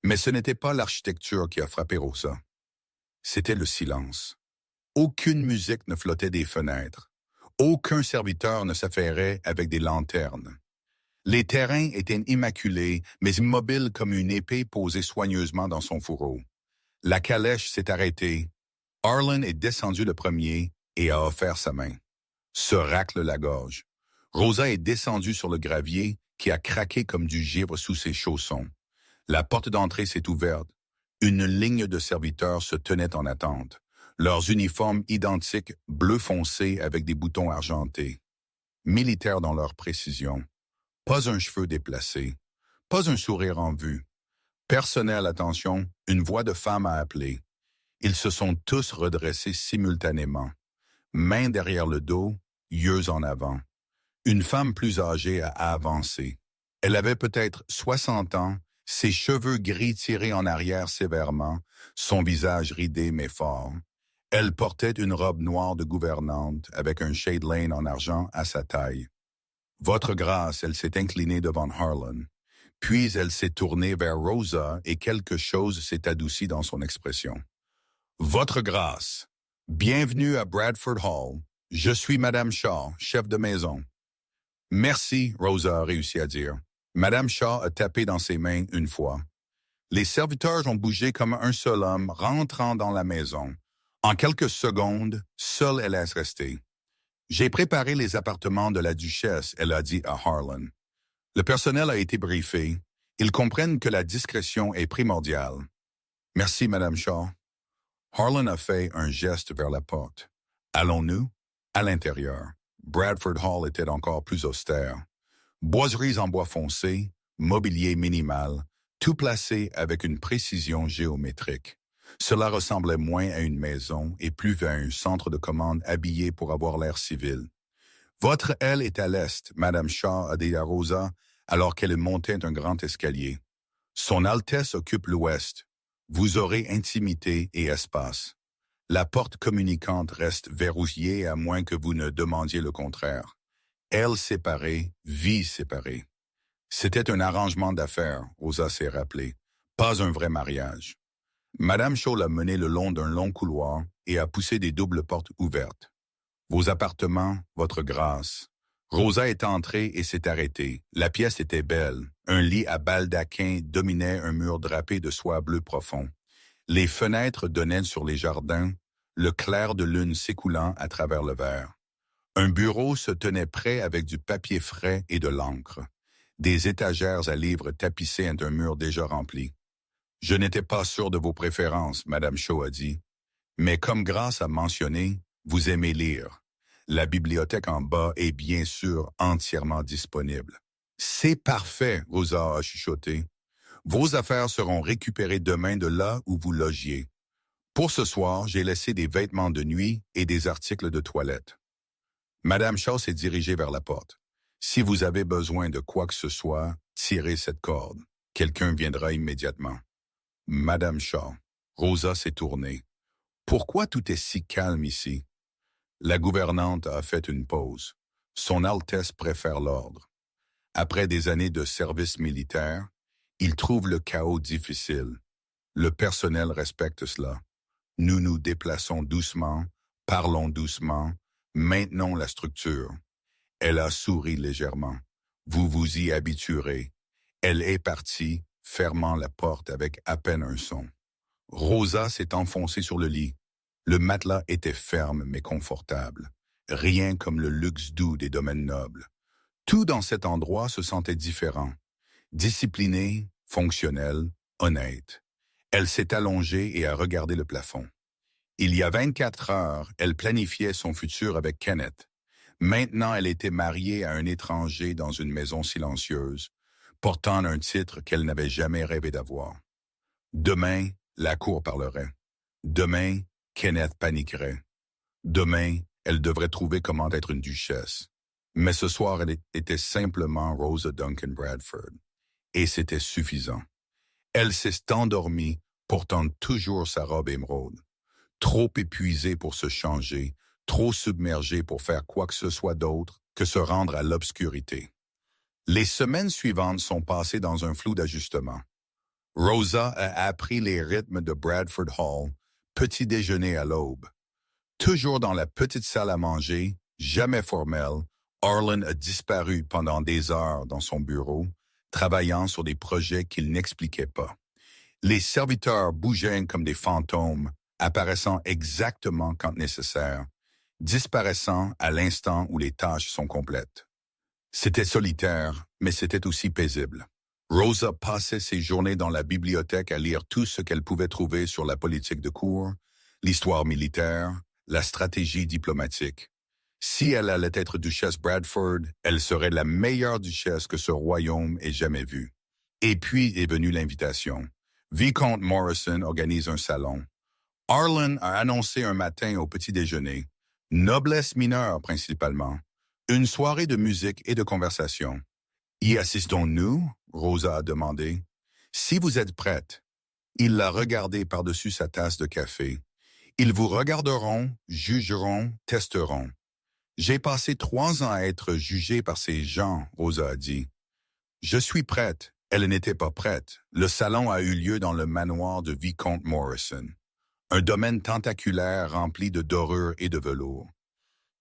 S1: Mais ce n'était pas l'architecture qui a frappé Rosa. C'était le silence. Aucune musique ne flottait des fenêtres. Aucun serviteur ne s'affairait avec des lanternes. Les terrains étaient immaculés, mais immobiles comme une épée posée soigneusement dans son fourreau. La calèche s'est arrêtée. Harlan est descendu le premier et a offert sa main. Se racle la gorge. Rosa est descendue sur le gravier qui a craqué comme du givre sous ses chaussons. La porte d'entrée s'est ouverte. Une ligne de serviteurs se tenait en attente. Leurs uniformes identiques bleu foncé avec des boutons argentés. Militaires dans leur précision. Pas un cheveu déplacé. Pas un sourire en vue. Personnel, attention, une voix de femme a appelé. Ils se sont tous redressés simultanément. Mains derrière le dos, yeux en avant. Une femme plus âgée a avancé. Elle avait peut-être 60 ans, ses cheveux gris tirés en arrière sévèrement, son visage ridé mais fort. Elle portait une robe noire de gouvernante avec un shade lane en argent à sa taille. Votre grâce, elle s'est inclinée devant Harlan. Puis elle s'est tournée vers Rosa et quelque chose s'est adouci dans son expression. Votre grâce, bienvenue à Bradford Hall. Je suis Madame Shaw, chef de maison. Merci, Rosa a réussi à dire. Madame Shaw a tapé dans ses mains une fois. Les serviteurs ont bougé comme un seul homme rentrant dans la maison. En quelques secondes, seule elle est restée. J'ai préparé les appartements de la duchesse, elle a dit à Harlan. Le personnel a été briefé. Ils comprennent que la discrétion est primordiale. Merci, Madame Shaw. Harlan a fait un geste vers la porte. Allons-nous? À l'intérieur. Bradford Hall était encore plus austère. Boiseries en bois foncé, mobilier minimal, tout placé avec une précision géométrique. Cela ressemblait moins à une maison et plus à un centre de commande habillé pour avoir l'air civil. Votre aile est à l'est, Madame Shaw a dit à Rosa, alors qu'elle montait un grand escalier. Son Altesse occupe l'ouest. Vous aurez intimité et espace. La porte communicante reste verrouillée à moins que vous ne demandiez le contraire. Aile séparée, vie séparée. C'était un arrangement d'affaires, Rosa s'est rappelé, pas un vrai mariage. Madame Shaw l'a mené le long d'un long couloir et a poussé des doubles portes ouvertes. Vos appartements, votre grâce. Rosa est entrée et s'est arrêtée. La pièce était belle. Un lit à baldaquin dominait un mur drapé de soie bleu profond. Les fenêtres donnaient sur les jardins, le clair de lune s'écoulant à travers le verre. Un bureau se tenait prêt avec du papier frais et de l'encre. Des étagères à livres tapissées d'un mur déjà rempli. Je n'étais pas sûr de vos préférences, Madame Shaw a dit. Mais comme Grâce a mentionné, vous aimez lire. La bibliothèque en bas est bien sûr entièrement disponible. C'est parfait, Rosa a chuchoté. Vos affaires seront récupérées demain de là où vous logiez. Pour ce soir, j'ai laissé des vêtements de nuit et des articles de toilette. Madame Shaw s'est dirigée vers la porte. Si vous avez besoin de quoi que ce soit, tirez cette corde. Quelqu'un viendra immédiatement. Madame Shaw. Rosa s'est tournée. Pourquoi tout est si calme ici? La gouvernante a fait une pause. Son Altesse préfère l'ordre. Après des années de service militaire, il trouve le chaos difficile. Le personnel respecte cela. Nous nous déplaçons doucement, parlons doucement, maintenons la structure. Elle a souri légèrement. Vous vous y habituerez. Elle est partie, fermant la porte avec à peine un son. Rosa s'est enfoncée sur le lit. Le matelas était ferme mais confortable. Rien comme le luxe doux des domaines nobles. Tout dans cet endroit se sentait différent. Discipliné, fonctionnel, honnête. Elle s'est allongée et a regardé le plafond. Il y a 24 heures, elle planifiait son futur avec Kenneth. Maintenant, elle était mariée à un étranger dans une maison silencieuse, portant un titre qu'elle n'avait jamais rêvé d'avoir. Demain, la cour parlerait. Demain, Kenneth paniquerait. Demain, elle devrait trouver comment être une duchesse. Mais ce soir, elle était simplement Rosa Duncan Bradford. Et c'était suffisant. Elle s'est endormie, portant toujours sa robe émeraude. Trop épuisée pour se changer, trop submergée pour faire quoi que ce soit d'autre que se rendre à l'obscurité. Les semaines suivantes sont passées dans un flou d'ajustement. Rosa a appris les rythmes de Bradford Hall, petit déjeuner à l'aube. Toujours dans la petite salle à manger, jamais formelle, Arlen a disparu pendant des heures dans son bureau, travaillant sur des projets qu'il n'expliquait pas. Les serviteurs bougeaient comme des fantômes, apparaissant exactement quand nécessaire, disparaissant à l'instant où les tâches sont complètes. C'était solitaire, mais c'était aussi paisible. Rosa passait ses journées dans la bibliothèque à lire tout ce qu'elle pouvait trouver sur la politique de cour, l'histoire militaire, la stratégie diplomatique. Si elle allait être duchesse Bradford, elle serait la meilleure duchesse que ce royaume ait jamais vue. Et puis est venue l'invitation. Vicomte Morrison organise un salon. Arlen a annoncé un matin au petit déjeuner, noblesse mineure principalement, une soirée de musique et de conversation. Y assistons-nous? Rosa a demandé. Si vous êtes prête. Il l'a regardé par-dessus sa tasse de café. Ils vous regarderont, jugeront, testeront. J'ai passé 3 ans à être jugée par ces gens, Rosa a dit. Je suis prête. Elle n'était pas prête. Le salon a eu lieu dans le manoir de Vicomte Morrison. Un domaine tentaculaire rempli de dorures et de velours.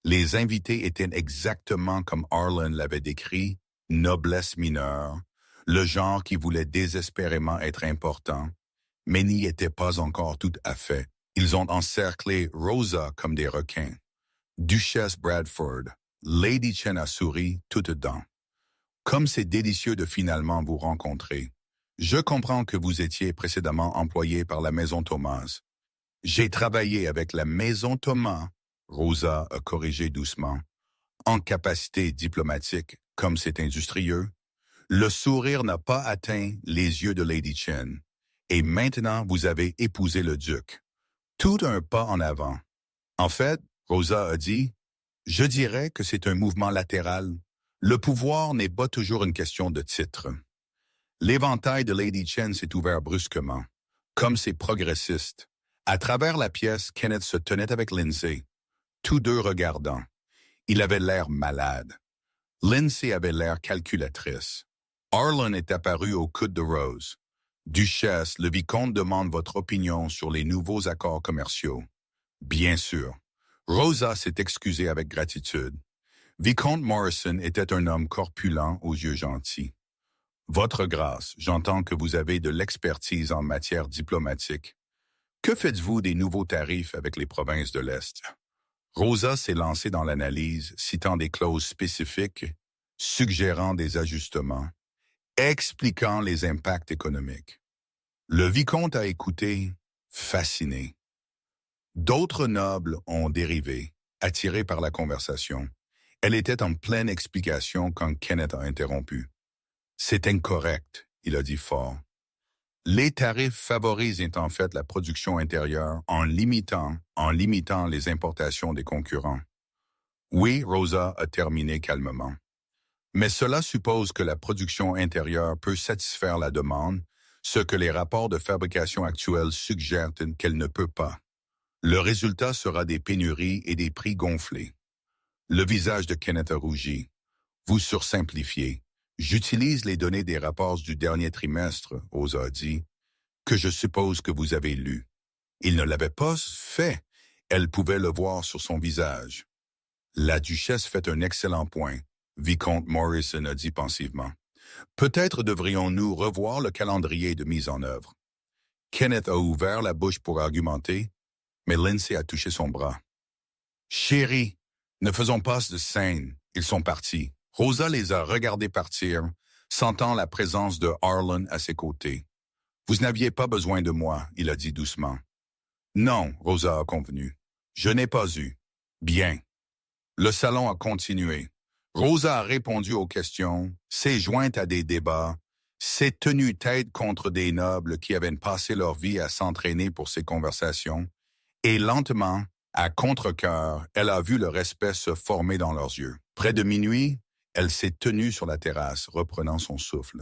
S1: Les invités étaient exactement comme Arlen l'avait décrit, noblesse mineure, le genre qui voulait désespérément être important, mais n'y était pas encore tout à fait. Ils ont encerclé Rosa comme des requins. Duchesse Bradford, Lady Chen a souri tout dedans. Comme c'est délicieux de finalement vous rencontrer. Je comprends que vous étiez précédemment employé par la Maison Thomas. J'ai travaillé avec la Maison Thomas, Rosa a corrigé doucement, en capacité diplomatique, comme c'est industrieux. Le sourire n'a pas atteint les yeux de Lady Chen. Et maintenant, vous avez épousé le duc. Tout un pas en avant. En fait, Rosa a dit, je dirais que c'est un mouvement latéral. Le pouvoir n'est pas toujours une question de titre. L'éventail de Lady Chen s'est ouvert brusquement, comme c'est progressiste. À travers la pièce, Kenneth se tenait avec Lindsay, tous deux regardant. Il avait l'air malade. Lindsay avait l'air calculatrice. Arlen est apparu au coude de Rose. Duchesse, le vicomte demande votre opinion sur les nouveaux accords commerciaux. Bien sûr. Rosa s'est excusée avec gratitude. Vicomte Morrison était un homme corpulent aux yeux gentils. Votre grâce, j'entends que vous avez de l'expertise en matière diplomatique. Que faites-vous des nouveaux tarifs avec les provinces de l'Est? Rosa s'est lancée dans l'analyse, citant des clauses spécifiques, suggérant des ajustements, expliquant les impacts économiques. Le vicomte a écouté, fasciné. D'autres nobles ont dérivé, attirés par la conversation. Elle était en pleine explication quand Kenneth a interrompu. C'est incorrect, il a dit fort. Les tarifs favorisent en fait la production intérieure en limitant les importations des concurrents. Oui, Rosa a terminé calmement. Mais cela suppose que la production intérieure peut satisfaire la demande, ce que les rapports de fabrication actuels suggèrent qu'elle ne peut pas. Le résultat sera des pénuries et des prix gonflés. Le visage de Kenneth a rougi. Vous sursimplifiez. J'utilise les données des rapports du dernier trimestre, Rosa a dit, que je suppose que vous avez lus. Il ne l'avait pas fait. Elle pouvait le voir sur son visage. La duchesse fait un excellent point, Vicomte Morrison a dit pensivement. Peut-être devrions-nous revoir le calendrier de mise en œuvre. Kenneth a ouvert la bouche pour argumenter, mais Lindsay a touché son bras. Chérie, ne faisons pas de scène. Ils sont partis. Rosa les a regardés partir, sentant la présence de Arlen à ses côtés. Vous n'aviez pas besoin de moi, il a dit doucement. Non, Rosa a convenu. Je n'ai pas eu. Bien. Le salon a continué. Rosa a répondu aux questions, s'est jointe à des débats, s'est tenu tête contre des nobles qui avaient passé leur vie à s'entraîner pour ces conversations, et lentement, à contre-cœur, elle a vu le respect se former dans leurs yeux. Près de minuit, elle s'est tenue sur la terrasse, reprenant son souffle.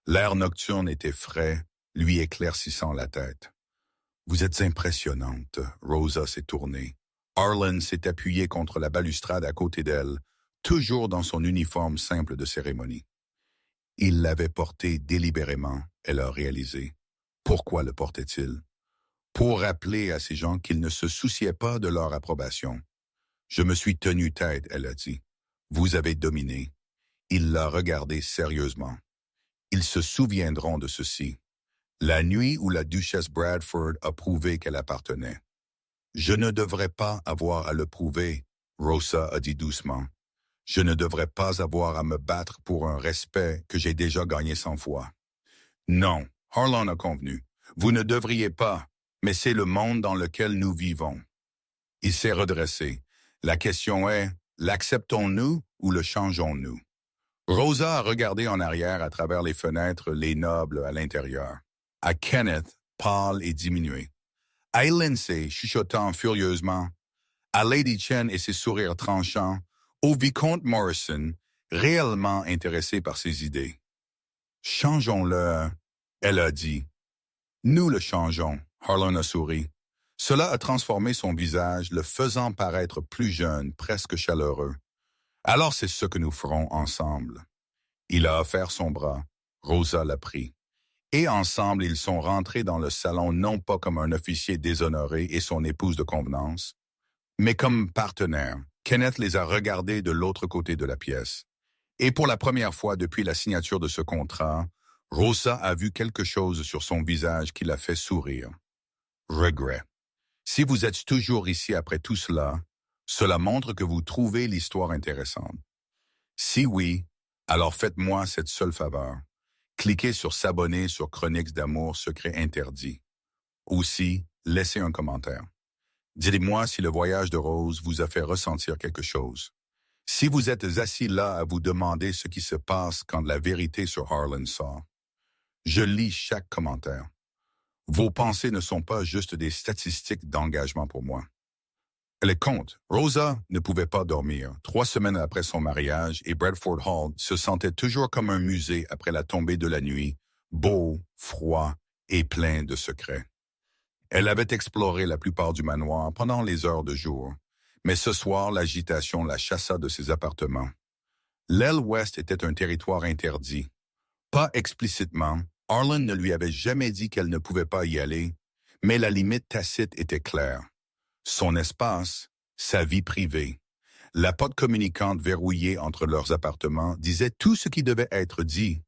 S1: L'air nocturne était frais, lui éclaircissant la tête. « Vous êtes impressionnante. » Rosa s'est tournée. Harlan s'est appuyé contre la balustrade à côté d'elle, toujours dans son uniforme simple de cérémonie. Il l'avait porté délibérément, elle a réalisé. Pourquoi le portait-il? Pour rappeler à ces gens qu'il ne se souciait pas de leur approbation. « Je me suis tenu tête, » elle a dit. « Vous avez dominé. » Il l'a regardé sérieusement. Ils se souviendront de ceci. La nuit où la duchesse Bradford a prouvé qu'elle appartenait. « Je ne devrais pas avoir à le prouver, » Rosa a dit doucement. « Je ne devrais pas avoir à me battre pour un respect que j'ai déjà gagné 100 fois. » Non, Harlan a convenu. « Vous ne devriez pas, mais c'est le monde dans lequel nous vivons. » Il s'est redressé. La question est, l'acceptons-nous ou le changeons-nous? Rosa a regardé en arrière à travers les fenêtres les nobles à l'intérieur. À Kenneth, pâle et diminué. À Lindsay, chuchotant furieusement. À Lady Chen et ses sourires tranchants. Au vicomte Morrison, réellement intéressé par ses idées. « Changeons-le, » elle a dit. « Nous le changeons, » Harlan a souri. Cela a transformé son visage, le faisant paraître plus jeune, presque chaleureux. « Alors c'est ce que nous ferons ensemble. » Il a offert son bras. Rosa l'a pris. Et ensemble, ils sont rentrés dans le salon non pas comme un officier déshonoré et son épouse de convenance, mais comme partenaires. Kenneth les a regardés de l'autre côté de la pièce. Et pour la première fois depuis la signature de ce contrat, Rosa a vu quelque chose sur son visage qui l'a fait sourire. Regret. Si vous êtes toujours ici après tout cela, cela montre que vous trouvez l'histoire intéressante. Si oui, alors faites-moi cette seule faveur. Cliquez sur s'abonner sur Chroniques d'amour secret interdit. Aussi, laissez un commentaire. Dites-moi si le voyage de Rose vous a fait ressentir quelque chose. Si vous êtes assis là à vous demander ce qui se passe quand la vérité sur Harlan sort. Je lis chaque commentaire. Vos pensées ne sont pas juste des statistiques d'engagement pour moi. Elle compte. Rosa ne pouvait pas dormir. 3 semaines après son mariage, et Bradford Hall se sentait toujours comme un musée après la tombée de la nuit, beau, froid et plein de secrets. Elle avait exploré la plupart du manoir pendant les heures de jour, mais ce soir, l'agitation la chassa de ses appartements. L'aile ouest était un territoire interdit. Pas explicitement, Harlan ne lui avait jamais dit qu'elle ne pouvait pas y aller, mais la limite tacite était claire. Son espace, sa vie privée. La porte communicante verrouillée entre leurs appartements disait tout ce qui devait être dit.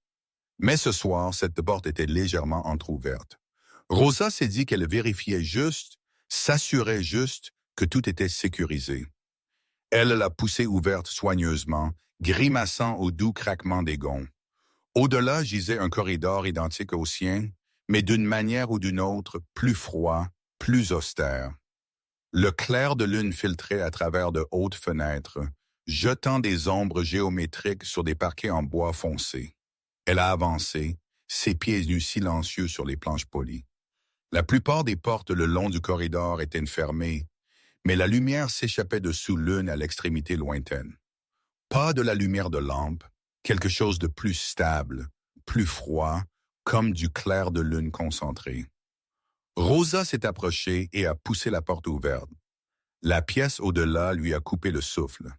S1: Mais ce soir, cette porte était légèrement entr'ouverte. Rosa s'est dit qu'elle vérifiait juste, s'assurait juste que tout était sécurisé. Elle l'a poussée ouverte soigneusement, grimaçant au doux craquement des gonds. Au-delà gisait un corridor identique au sien, mais d'une manière ou d'une autre, plus froid, plus austère. Le clair de lune filtrait à travers de hautes fenêtres, jetant des ombres géométriques sur des parquets en bois foncé. Elle a avancé, ses pieds nus silencieux sur les planches polies. La plupart des portes le long du corridor étaient fermées, mais la lumière s'échappait de sous l'une à l'extrémité lointaine. Pas de la lumière de lampe, quelque chose de plus stable, plus froid, comme du clair de lune concentré. Rosa s'est approchée et a poussé la porte ouverte. La pièce au-delà lui a coupé le souffle.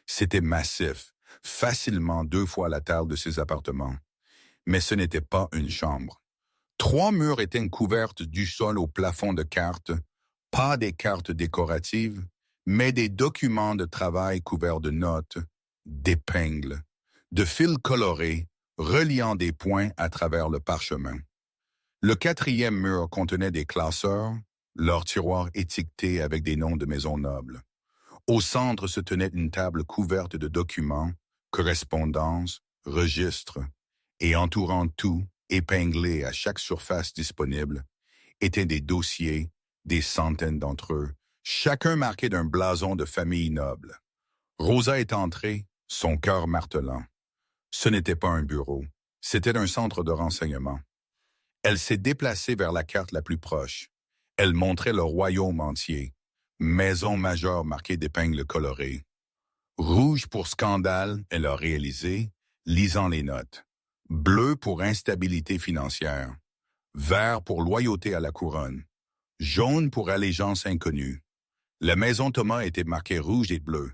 S1: C'était massif, facilement 2 fois la taille de ses appartements. Mais ce n'était pas une chambre. 3 murs étaient couverts du sol au plafond de cartes, pas des cartes décoratives, mais des documents de travail couverts de notes, d'épingles, de fils colorés, reliant des points à travers le parchemin. Le 4e mur contenait des classeurs, leurs tiroirs étiquetés avec des noms de maisons nobles. Au centre se tenait une table couverte de documents, correspondances, registres, et entourant tout, épinglés à chaque surface disponible, étaient des dossiers, des centaines d'entre eux, chacun marqué d'un blason de famille noble. Rosa est entrée, son cœur martelant. Ce n'était pas un bureau, C'était un centre de renseignement. Elle s'est déplacée vers la carte la plus proche. Elle montrait le royaume entier. Maison majeure marquée d'épingles colorées. Rouge pour scandale, elle a réalisé, lisant les notes. Bleu pour instabilité financière. Vert pour loyauté à la couronne. Jaune pour allégeance inconnue. La maison Thomas était marquée rouge et bleu.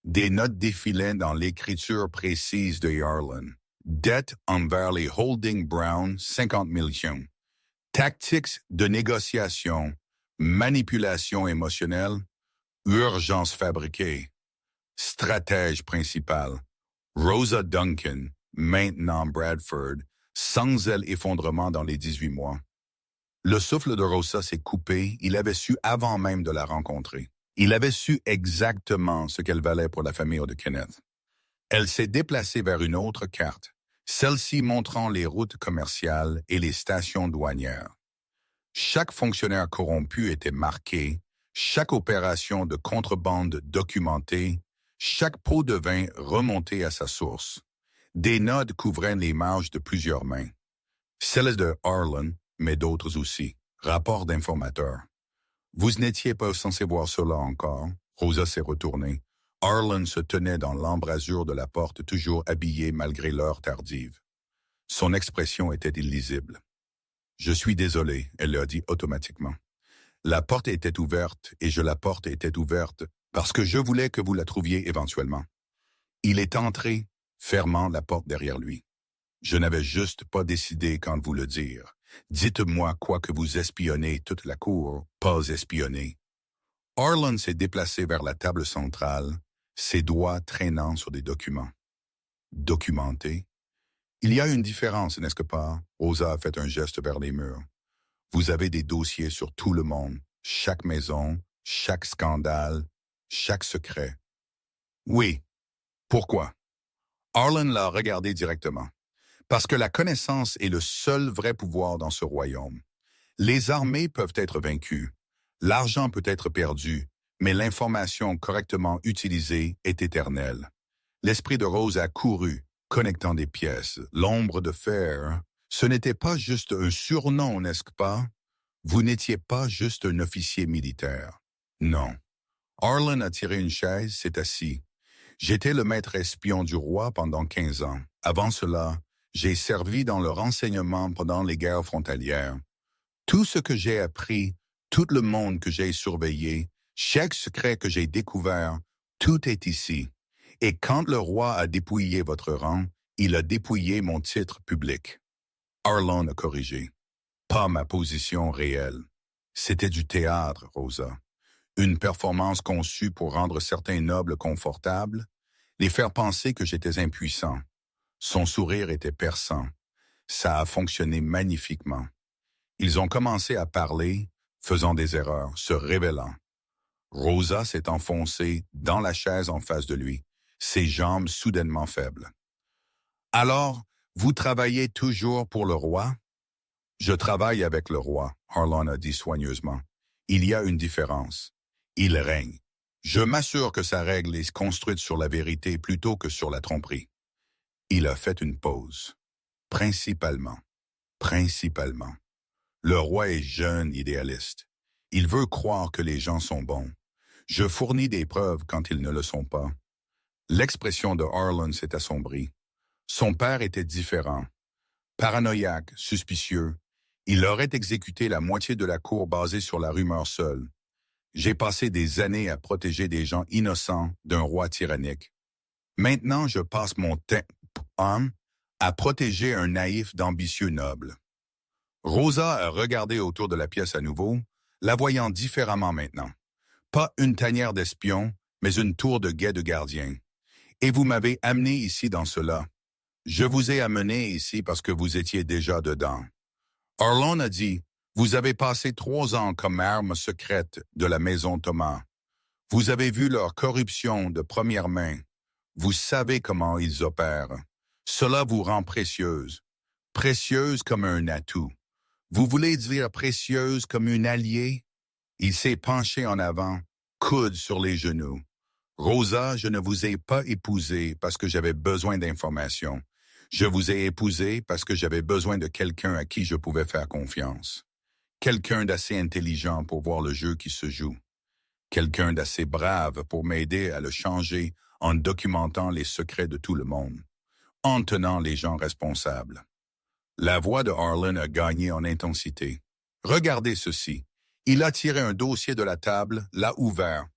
S1: Des notes défilaient dans l'écriture précise de Yarlin. Dette envers les Holding Brown, 50 millions. Tactiques de négociation, manipulation émotionnelle, urgence fabriquée. Stratège principal. Rosa Duncan, maintenant Bradford, sans elle effondrement dans les 18 mois. Le souffle de Rosa s'est coupé, il avait su avant même de la rencontrer. Il avait su exactement ce qu'elle valait pour la famille de Kenneth. Elle s'est déplacée vers une autre carte, celle-ci montrant les routes commerciales et les stations douanières. Chaque fonctionnaire corrompu était marqué, chaque opération de contrebande documentée, chaque pot de vin remonté à sa source. Des notes couvraient les marges de plusieurs mains. Celles de Harlan, mais d'autres aussi. Rapport d'informateurs. Vous n'étiez pas censé voir cela encore. Rosa s'est retournée. Harlan se tenait dans l'embrasure de la porte, toujours habillé malgré l'heure tardive. Son expression était illisible. « Je suis désolé », elle l'a dit automatiquement. La porte était ouverte et la porte était ouverte parce que je voulais que vous la trouviez éventuellement. Il est entré, fermant la porte derrière lui. Je n'avais juste pas décidé quand vous le dire. Dites-moi quoi que vous espionnez toute la cour, pas espionner. Harlan s'est déplacé vers la table centrale, ses doigts traînant sur des documents. Documenté. Il y a une différence, n'est-ce pas? Rosa a fait un geste vers les murs. Vous avez des dossiers sur tout le monde, chaque maison, chaque scandale, chaque secret. Oui. Pourquoi? Harlan l'a regardé directement. Parce que la connaissance est le seul vrai pouvoir dans ce royaume. Les armées peuvent être vaincues, l'argent peut être perdu, mais l'information correctement utilisée est éternelle. L'esprit de Rose a couru, connectant des pièces. L'ombre de fer, ce n'était pas juste un surnom, n'est-ce pas? Vous n'étiez pas juste un officier militaire. Non. Harlan a tiré une chaise, s'est assis. J'étais le maître espion du roi pendant 15 ans. Avant cela, j'ai servi dans le renseignement pendant les guerres frontalières. Tout ce que j'ai appris, tout le monde que j'ai surveillé, chaque secret que j'ai découvert, tout est ici. Et quand le roi a dépouillé votre rang, il a dépouillé mon titre public. Harlan a corrigé. Pas ma position réelle. C'était du théâtre, Rosa. Une performance conçue pour rendre certains nobles confortables, les faire penser que j'étais impuissant. Son sourire était perçant. Ça a fonctionné magnifiquement. Ils ont commencé à parler, faisant des erreurs, se révélant. Rosa s'est enfoncée dans la chaise en face de lui, ses jambes soudainement faibles. « Alors, vous travaillez toujours pour le roi? »« Je travaille avec le roi, » Harlan a dit soigneusement. « Il y a une différence. Il règne. Je m'assure que sa règle est construite sur la vérité plutôt que sur la tromperie. » Il a fait une pause. Principalement. Le roi est jeune idéaliste. Il veut croire que les gens sont bons. Je fournis des preuves quand ils ne le sont pas. L'expression de Harlan s'est assombrie. Son père était différent. Paranoïaque, suspicieux. Il aurait exécuté la moitié de la cour basée sur la rumeur seule. J'ai passé des années à protéger des gens innocents d'un roi tyrannique. Maintenant, je passe mon temps à protéger un naïf d'ambitieux noble. Rosa a regardé autour de la pièce à nouveau, la voyant différemment maintenant. Pas une tanière d'espion, mais une tour de guet de gardien. Et vous m'avez amené ici dans cela. Je vous ai amené ici parce que vous étiez déjà dedans. Harlan a dit, vous avez passé 3 ans comme arme secrète de la maison Thomas. Vous avez vu leur corruption de première main. Vous savez comment ils opèrent. Cela vous rend précieuse. Précieuse comme un atout. Vous voulez dire précieuse comme une alliée? Il s'est penché en avant, coude sur les genoux. Rosa, je ne vous ai pas épousée parce que j'avais besoin d'informations. Je vous ai épousé parce que j'avais besoin de quelqu'un à qui je pouvais faire confiance. Quelqu'un d'assez intelligent pour voir le jeu qui se joue. Quelqu'un d'assez brave pour m'aider à le changer en documentant les secrets de tout le monde, en tenant les gens responsables. La voix de Harlan a gagné en intensité. Regardez ceci. Il a tiré un dossier de la table, l'a ouvert.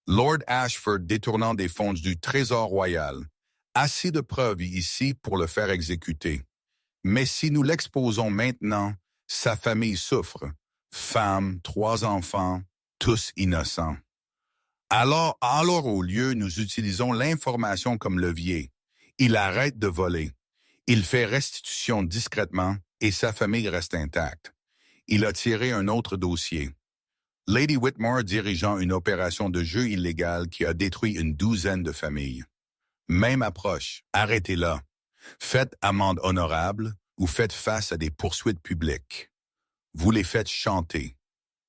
S1: Lord Ashford détournant des fonds du Trésor royal. Assez de preuves ici pour le faire exécuter. Mais si nous l'exposons maintenant, sa famille souffre. Femme, 3 enfants, tous innocents. Alors au lieu, nous utilisons l'information comme levier. Il arrête de voler. Il fait restitution discrètement et sa famille reste intacte. Il a tiré un autre dossier. Lady Whitmore dirigeant une opération de jeu illégale qui a détruit une 12aine de familles. Même approche, arrêtez-la. Faites amende honorable ou faites face à des poursuites publiques. Vous les faites chanter.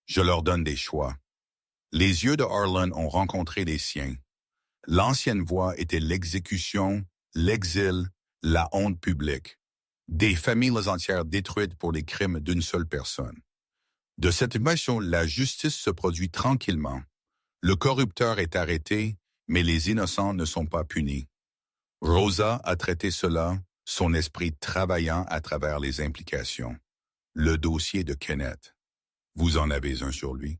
S1: Je leur donne des choix. Les yeux de Harlan ont rencontré les siens. L'ancienne voie était l'exécution, l'exil, la honte publique. Des familles entières détruites pour les crimes d'une seule personne. De cette émotion, la justice se produit tranquillement. Le corrupteur est arrêté, mais les innocents ne sont pas punis. Rosa a traité cela, son esprit travaillant à travers les implications. Le dossier de Kenneth. Vous en avez un sur lui?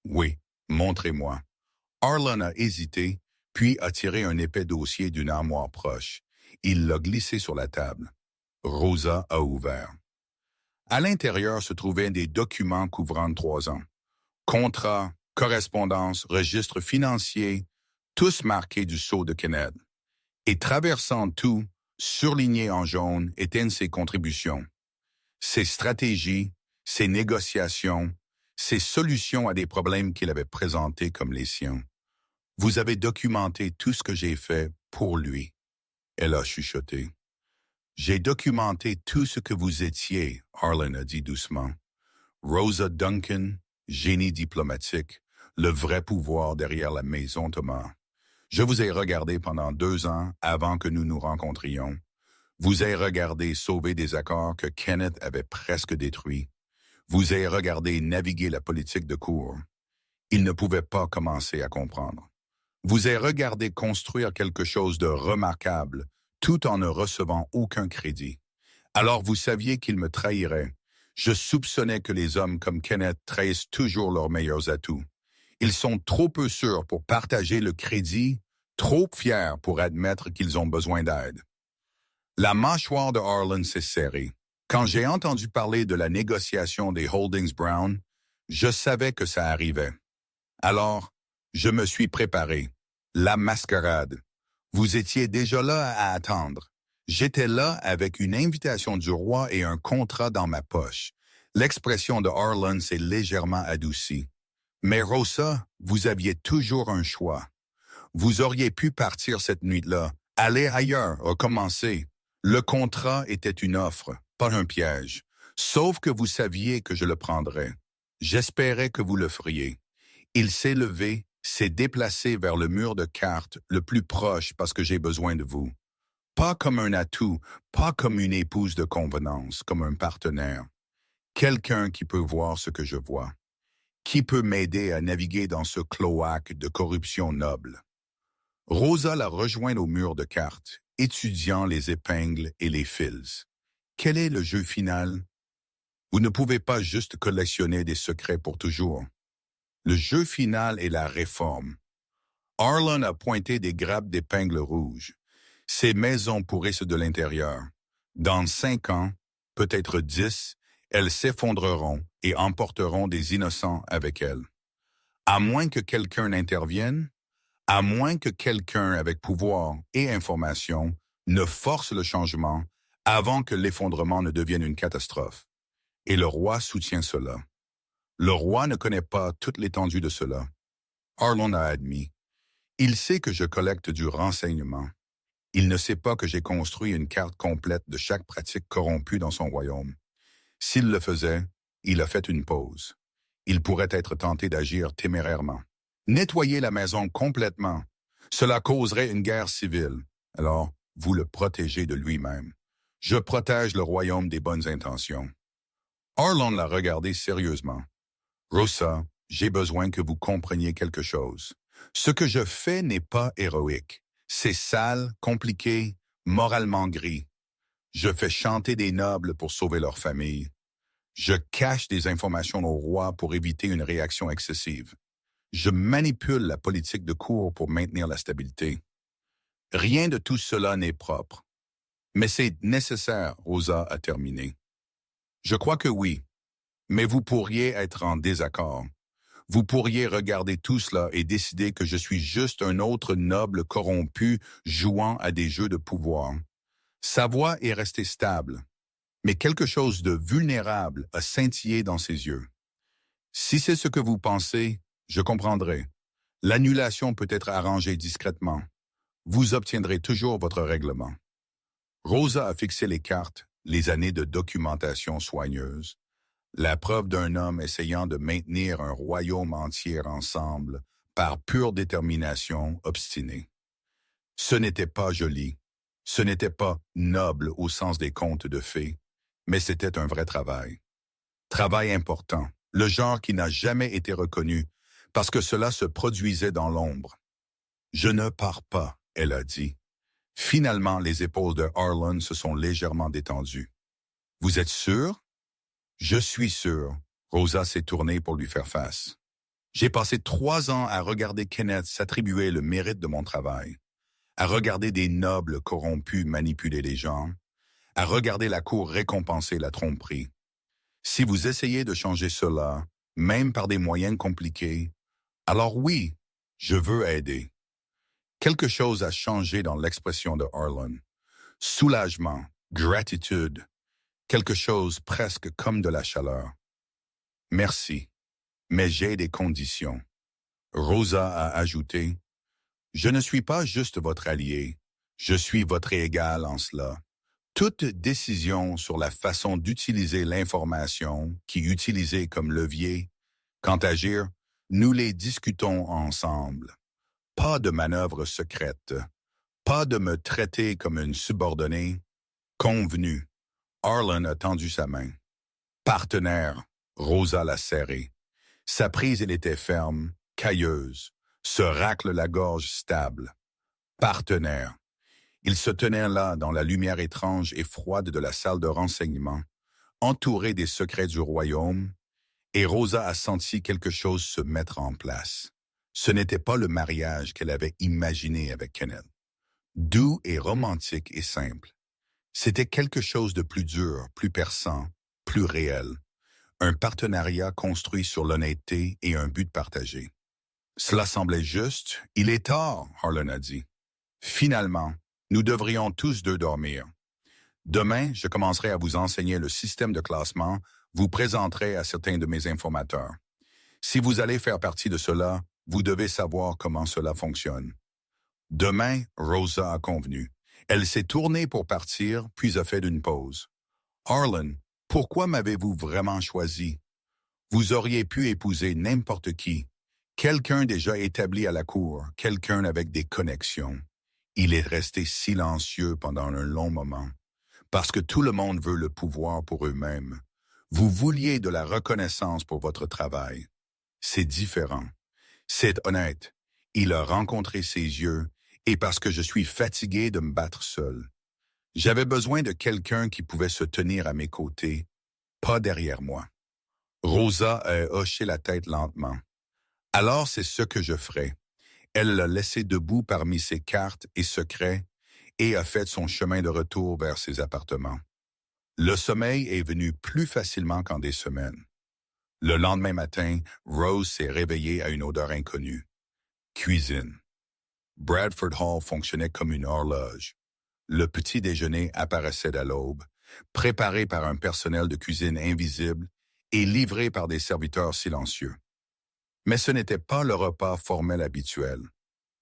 S1: Oui, montrez-moi. Harlan a hésité, puis a tiré un épais dossier d'une armoire proche. Il l'a glissé sur la table. Rosa a ouvert. À l'intérieur se trouvaient des documents couvrant 3 ans. Contrats, correspondances, registres financiers, tous marqués du sceau de Kenneth. Et traversant tout, surligné en jaune, étaient ses contributions. Ses stratégies, ses négociations, ses solutions à des problèmes qu'il avait présentés comme les siens. Vous avez documenté tout ce que j'ai fait pour lui. Elle a chuchoté. J'ai documenté tout ce que vous étiez, Harlan a dit doucement. Rosa Duncan, génie diplomatique, le vrai pouvoir derrière la maison Thomas. Je vous ai regardé pendant 2 ans avant que nous nous rencontrions. Vous ai regardé sauver des accords que Kenneth avait presque détruits. Vous ai regardé naviguer la politique de cour. Il ne pouvait pas commencer à comprendre. Vous ai regardé construire quelque chose de remarquable, tout en ne recevant aucun crédit. Alors vous saviez qu'il me trahirait. Je soupçonnais que les hommes comme Kenneth trahissent toujours leurs meilleurs atouts. Ils sont trop peu sûrs pour partager le crédit, trop fiers pour admettre qu'ils ont besoin d'aide. La mâchoire de Harlan s'est serrée. Quand j'ai entendu parler de la négociation des Holdings Brown, je savais que ça arrivait. Alors, je me suis préparé. La mascarade. Vous étiez déjà là à attendre. J'étais là avec une invitation du roi et un contrat dans ma poche. L'expression de Harlan s'est légèrement adoucie. Mais Rosa, vous aviez toujours un choix. Vous auriez pu partir cette nuit-là, aller ailleurs, recommencer. Le contrat était une offre, pas un piège. Sauf que vous saviez que je le prendrais. J'espérais que vous le feriez. Il s'est levé, s'est déplacé vers le mur de cartes le plus proche parce que j'ai besoin de vous. Pas comme un atout, pas comme une épouse de convenance, comme un partenaire. Quelqu'un qui peut voir ce que je vois. Qui peut m'aider à naviguer dans ce cloaque de corruption noble? Rosa l'a rejoint au mur de cartes, étudiant les épingles et les fils. Quel est le jeu final? Vous ne pouvez pas juste collectionner des secrets pour toujours. Le jeu final est la réforme. Harlan a pointé des grappes d'épingles rouges. Ces maisons pourrissent de l'intérieur. Dans 5 ans, peut-être 10, elles s'effondreront et emporteront des innocents avec elles. À moins que quelqu'un n'intervienne, à moins que quelqu'un avec pouvoir et information ne force le changement avant que l'effondrement ne devienne une catastrophe. Et le roi soutient cela. Le roi ne connaît pas toute l'étendue de cela. Harlan a admis. Il sait que je collecte du renseignement. Il ne sait pas que j'ai construit une carte complète de chaque pratique corrompue dans son royaume. S'il le faisait, il a fait une pause. Il pourrait être tenté d'agir témérairement. Nettoyer la maison complètement, cela causerait une guerre civile. Alors, vous le protégez de lui-même. Je protège le royaume des bonnes intentions. Arlen l'a regardé sérieusement. Rosa, j'ai besoin que vous compreniez quelque chose. Ce que je fais n'est pas héroïque. C'est sale, compliqué, moralement gris. Je fais chanter des nobles pour sauver leur famille. Je cache des informations au roi pour éviter une réaction excessive. Je manipule la politique de cour pour maintenir la stabilité. Rien de tout cela n'est propre. Mais c'est nécessaire, Rosa a terminé. Je crois que oui, mais vous pourriez être en désaccord. Vous pourriez regarder tout cela et décider que je suis juste un autre noble corrompu jouant à des jeux de pouvoir. Sa voix est restée stable, mais quelque chose de vulnérable a scintillé dans ses yeux. Si c'est ce que vous pensez, je comprendrai. L'annulation peut être arrangée discrètement. Vous obtiendrez toujours votre règlement. Rosa a fixé les cartes, les années de documentation soigneuse, la preuve d'un homme essayant de maintenir un royaume entier ensemble par pure détermination obstinée. Ce n'était pas joli, ce n'était pas noble au sens des contes de fées, mais c'était un vrai travail. Travail important, le genre qui n'a jamais été reconnu, parce que cela se produisait dans l'ombre. « Je ne pars pas », elle a dit. Finalement, les épaules de Arlen se sont légèrement détendues. « Vous êtes sûr? » « Je suis sûr. » Rosa s'est tournée pour lui faire face. « J'ai passé 3 ans à regarder Kenneth s'attribuer le mérite de mon travail, à regarder des nobles corrompus manipuler les gens, à regarder la cour récompenser la tromperie. Si vous essayez de changer cela, même par des moyens compliqués, alors oui, je veux aider. » Quelque chose a changé dans l'expression de Arlen. Soulagement, gratitude, quelque chose presque comme de la chaleur. « Merci, mais j'ai des conditions. » Rosa a ajouté, « Je ne suis pas juste votre allié, je suis votre égal en cela. Toute décision sur la façon d'utiliser l'information qui est utilisée comme levier, quant à agir, nous les discutons ensemble. Pas de manœuvre secrète, pas de me traiter comme une subordonnée. Convenu. » Arlen a tendu sa main. « Partenaire. » Rosa l'a serré. Sa prise, elle était ferme, cailleuse, se racle la gorge stable. « Partenaire. » Il se tenait là dans la lumière étrange et froide de la salle de renseignement, entouré des secrets du royaume, et Rosa a senti quelque chose se mettre en place. Ce n'était pas le mariage qu'elle avait imaginé avec Kenneth. Doux et romantique et simple. C'était quelque chose de plus dur, plus perçant, plus réel. Un partenariat construit sur l'honnêteté et un but partagé. Cela semblait juste. « Il est tard », Arlen a dit. « Finalement, nous devrions tous deux dormir. Demain, je commencerai à vous enseigner le système de classement, vous présenterai à certains de mes informateurs. Si vous allez faire partie de cela, vous devez savoir comment cela fonctionne. » Demain, Rosa a convenu. Elle s'est tournée pour partir, puis a fait une pause. « Arlen, pourquoi m'avez-vous vraiment choisi? Vous auriez pu épouser n'importe qui. Quelqu'un déjà établi à la cour, quelqu'un avec des connexions. » Il est resté silencieux pendant un long moment. Parce que tout le monde veut le pouvoir pour eux-mêmes. Vous vouliez de la reconnaissance pour votre travail. C'est différent. C'est honnête. Il a rencontré ses yeux, et parce que je suis fatigué de me battre seul. J'avais besoin de quelqu'un qui pouvait se tenir à mes côtés, pas derrière moi. Rosa a hoché la tête lentement. « Alors c'est ce que je ferai. » Elle l'a laissé debout parmi ses cartes et secrets et a fait son chemin de retour vers ses appartements. Le sommeil est venu plus facilement qu'en des semaines. Le lendemain matin, Rose s'est réveillée à une odeur inconnue. Cuisine. Bradford Hall fonctionnait comme une horloge. Le petit déjeuner apparaissait à l'aube, préparé par un personnel de cuisine invisible et livré par des serviteurs silencieux. Mais ce n'était pas le repas formel habituel.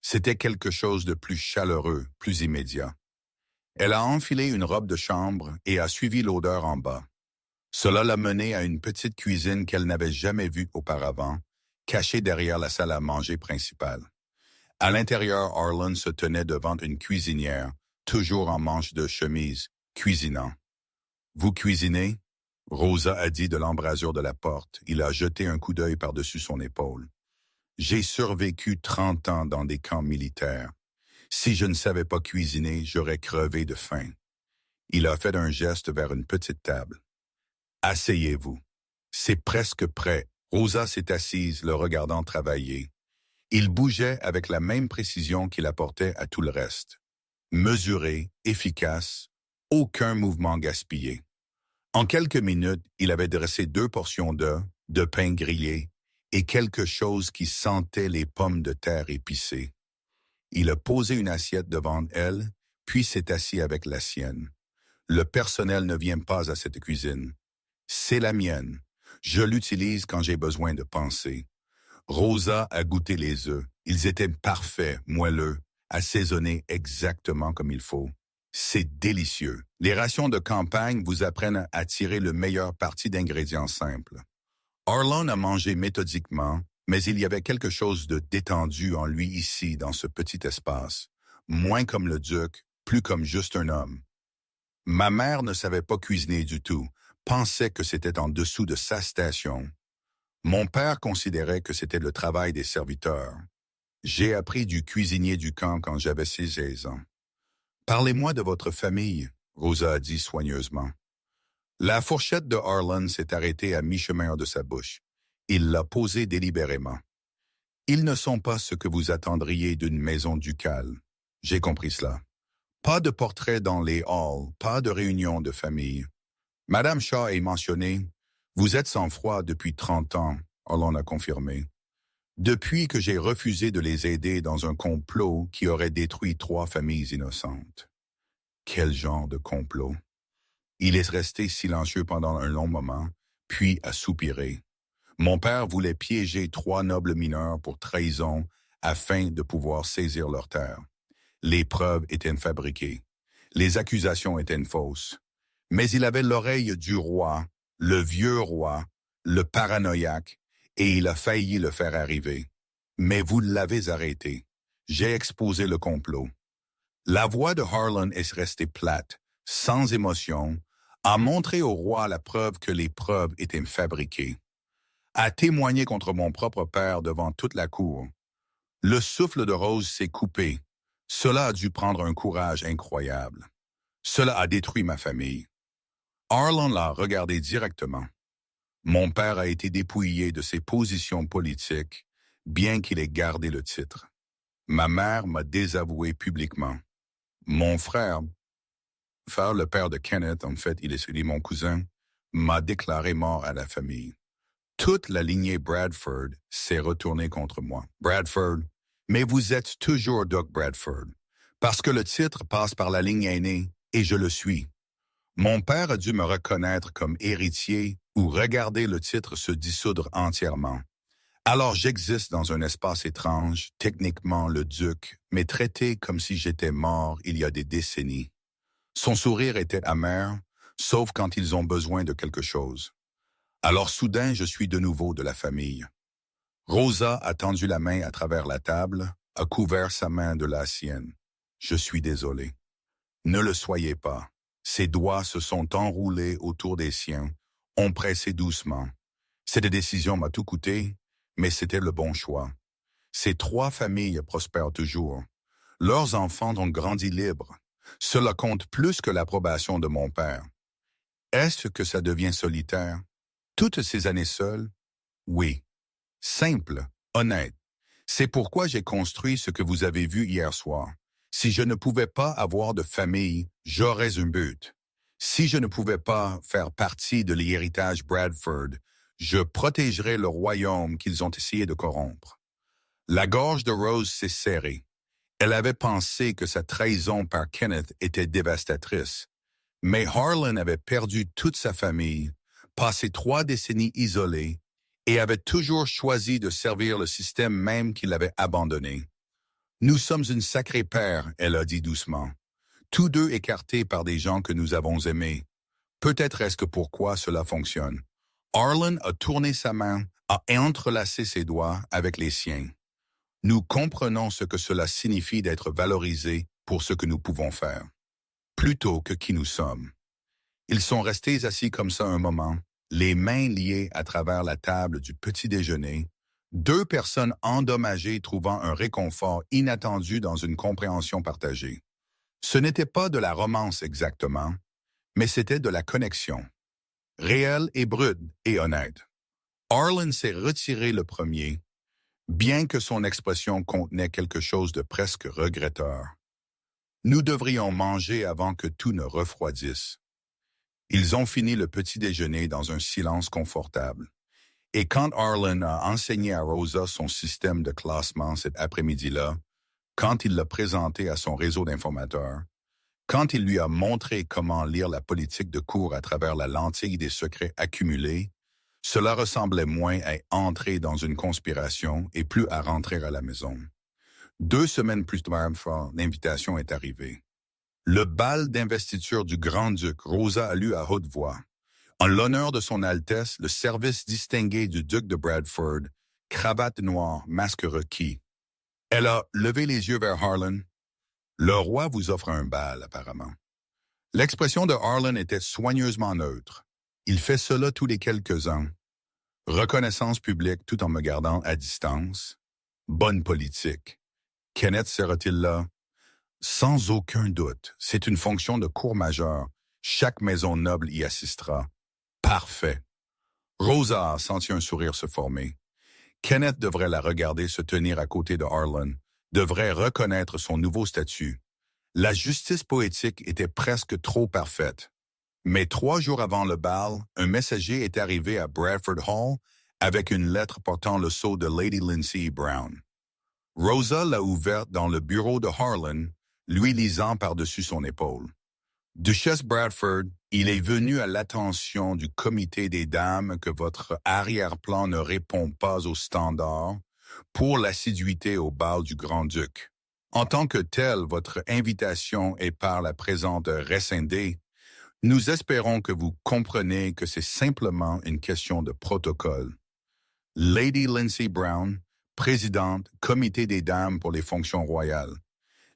S1: C'était quelque chose de plus chaleureux, plus immédiat. Elle a enfilé une robe de chambre et a suivi l'odeur en bas. Cela l'a menée à une petite cuisine qu'elle n'avait jamais vue auparavant, cachée derrière la salle à manger principale. À l'intérieur, Arlen se tenait devant une cuisinière, toujours en manche de chemise, cuisinant. Vous cuisinez? Rosa a dit de l'embrasure de la porte. Il a jeté un coup d'œil par-dessus son épaule. J'ai survécu 30 ans dans des camps militaires. Si je ne savais pas cuisiner, j'aurais crevé de faim. Il a fait un geste vers une petite table. Asseyez-vous. C'est presque prêt. Rosa s'est assise, le regardant travailler. Il bougeait avec la même précision qu'il apportait à tout le reste. Mesuré, efficace, aucun mouvement gaspillé. En quelques minutes, il avait dressé 2 portions d'œufs, de pain grillé et quelque chose qui sentait les pommes de terre épicées. Il a posé une assiette devant elle, puis s'est assis avec la sienne. Le personnel ne vient pas à cette cuisine. C'est la mienne. Je l'utilise quand j'ai besoin de penser. Rosa a goûté les œufs. Ils étaient parfaits, moelleux, assaisonnés exactement comme il faut. C'est délicieux. Les rations de campagne vous apprennent à tirer le meilleur parti d'ingrédients simples. Arlen a mangé méthodiquement, mais il y avait quelque chose de détendu en lui ici, dans ce petit espace. Moins comme le duc, plus comme juste un homme. Ma mère ne savait pas cuisiner du tout, pensait que c'était en dessous de sa station. Mon père considérait que c'était le travail des serviteurs. J'ai appris du cuisinier du camp quand j'avais 16 ans. Parlez-moi de votre famille, Rosa a dit soigneusement. La fourchette de Arlen s'est arrêtée à mi-chemin de sa bouche. Il l'a posée délibérément. Ils ne sont pas ce que vous attendriez d'une maison ducale. J'ai compris cela. Pas de portrait dans les halls, pas de réunion de famille. Madame Shaw est mentionnée. Vous êtes sans froid depuis 30 ans, Arlen a confirmé. Depuis que j'ai refusé de les aider dans un complot qui aurait détruit 3 familles innocentes. Quel genre de complot? Il est resté silencieux pendant un long moment, puis a soupiré. Mon père voulait piéger 3 nobles mineurs pour trahison afin de pouvoir saisir leurs terres. Les preuves étaient fabriquées. Les accusations étaient fausses. Mais il avait l'oreille du roi, le vieux roi, le paranoïaque, et il a failli le faire arriver. Mais vous l'avez arrêté. J'ai exposé le complot. La voix de Arlen est restée plate, sans émotion, a montré au roi la preuve que les preuves étaient fabriquées. A témoigné contre mon propre père devant toute la cour. Le souffle de Rose s'est coupé. Cela a dû prendre un courage incroyable. Cela a détruit ma famille. Arlen l'a regardé directement. Mon père a été dépouillé de ses positions politiques, bien qu'il ait gardé le titre. Ma mère m'a désavoué publiquement. Mon frère, le père de Kenneth, en fait, il est mon cousin, m'a déclaré mort à la famille. Toute la lignée Bradford s'est retournée contre moi. Bradford, mais vous êtes toujours Doug Bradford, parce que le titre passe par la ligne aînée, et je le suis. Mon père a dû me reconnaître comme héritier ou regarder le titre se dissoudre entièrement. Alors j'existe dans un espace étrange, techniquement le duc, mais traité comme si j'étais mort il y a des décennies. Son sourire était amer, sauf quand ils ont besoin de quelque chose. Alors soudain, je suis de nouveau de la famille. Rosa a tendu la main à travers la table, a couvert sa main de la sienne. Je suis désolé. Ne le soyez pas. Ses doigts se sont enroulés autour des siens, ont pressé doucement. Cette décision m'a tout coûté, mais c'était le bon choix. Ces 3 familles prospèrent toujours. Leurs enfants ont grandi libres. Cela compte plus que l'approbation de mon père. Est-ce que ça devient solitaire? Toutes ces années seules? Oui. Simple, honnête. C'est pourquoi j'ai construit ce que vous avez vu hier soir. Si je ne pouvais pas avoir de famille, j'aurais un but. Si je ne pouvais pas faire partie de l'héritage Bradford, je protégerais le royaume qu'ils ont essayé de corrompre. La gorge de Rose s'est serrée. Elle avait pensé que sa trahison par Kenneth était dévastatrice. Mais Arlen avait perdu toute sa famille, passé 3 décennies isolées, et avait toujours choisi de servir le système même qui l'avait abandonné. Nous sommes une sacrée paire, elle a dit doucement. Tous 2 écartés par des gens que nous avons aimés. Peut-être est-ce que pourquoi cela fonctionne. Arlen a tourné sa main, a entrelacé ses doigts avec les siens. Nous comprenons ce que cela signifie d'être valorisé pour ce que nous pouvons faire. plutôt que qui nous sommes. Ils sont restés assis comme ça un moment, les mains liées à travers la table du petit déjeuner, deux personnes endommagées trouvant un réconfort inattendu dans une compréhension partagée. Ce n'était pas de la romance exactement, mais c'était de la connexion, réelle et brute et honnête. Arlen s'est retiré le premier, bien que son expression contenait quelque chose de presque regretteur. Nous devrions manger avant que tout ne refroidisse. Ils ont fini le petit déjeuner dans un silence confortable. Et quand Arlen a enseigné à Rosa son système de classement cet après-midi-là, quand il l'a présenté à son réseau d'informateurs, quand il lui a montré comment lire la politique de cours à travers la lentille des secrets accumulés, cela ressemblait moins à entrer dans une conspiration et plus à rentrer à la maison. 2 semaines plus tard, l'invitation est arrivée. Le bal d'investiture du grand-duc, Rosa a lu à haute voix. En l'honneur de son Altesse, le service distingué du duc de Bradford, cravate noire, masque requis. Elle a levé les yeux vers Harlan. Le roi vous offre un bal, apparemment. L'expression de Harlan était soigneusement neutre. Il fait cela tous les quelques ans. Reconnaissance publique tout en me gardant à distance. Bonne politique. Kenneth sera-t-il là? Sans aucun doute, c'est une fonction de cour majeure. Chaque maison noble y assistera. Parfait. Rosa a senti un sourire se former. Kenneth devrait la regarder se tenir à côté de Harlan, devrait reconnaître son nouveau statut. La justice poétique était presque trop parfaite. Mais 3 jours avant le bal, un messager est arrivé à Bradford Hall avec une lettre portant le sceau de Lady Lindsay Brown. Rosa l'a ouverte dans le bureau de Harlan, lui lisant par-dessus son épaule. Duchesse Bradford, il est venu à l'attention du comité des dames que votre arrière-plan ne répond pas aux standards pour l'assiduité au bal du grand-duc. En tant que tel, votre invitation est par la présente rescindée. Nous espérons que vous comprenez que c'est simplement une question de protocole. Lady Lindsay Brown, présidente, comité des dames pour les fonctions royales.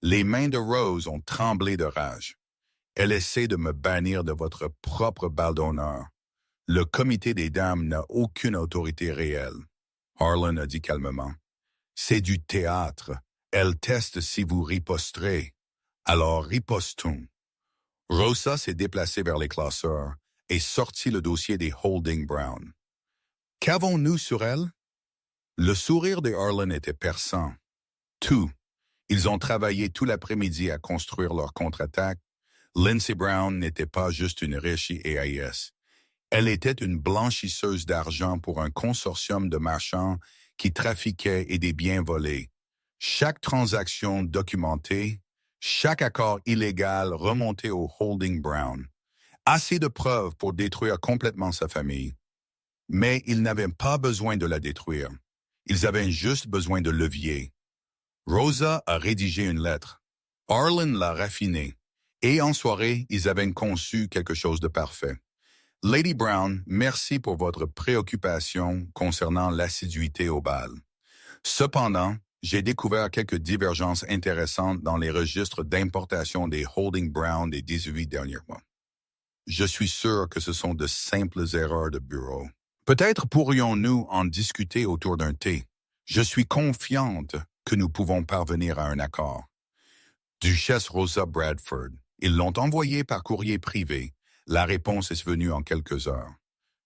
S1: Les mains de Rose ont tremblé de rage. Elle essaie de me bannir de votre propre bal d'honneur. Le comité des dames n'a aucune autorité réelle. Harlan a dit calmement. C'est du théâtre. Elle teste si vous riposterez. Alors ripostons. Rosa s'est déplacée vers les classeurs et sortit le dossier des Holding Brown. Qu'avons-nous sur elle? Le sourire de Harlan était perçant. Tout. Ils ont travaillé tout l'après-midi à construire leur contre-attaque. Lindsay Brown n'était pas juste une riche EAS. Elle était une blanchisseuse d'argent pour un consortium de marchands qui trafiquaient et des biens volés. Chaque transaction documentée, chaque accord illégal remonté au Holding Brown. Assez de preuves pour détruire complètement sa famille. Mais ils n'avaient pas besoin de la détruire. Ils avaient juste besoin de levier. Rosa a rédigé une lettre. Harlan l'a raffinée. Et en soirée, ils avaient conçu quelque chose de parfait. Lady Brown, merci pour votre préoccupation concernant l'assiduité au bal. Cependant, j'ai découvert quelques divergences intéressantes dans les registres d'importation des Holding Brown des 18 derniers mois. Je suis sûr que ce sont de simples erreurs de bureau. Peut-être pourrions-nous en discuter autour d'un thé. Je suis confiante que nous pouvons parvenir à un accord. Duchesse Rosa Bradford, ils l'ont envoyé par courrier privé. La réponse est venue en quelques heures.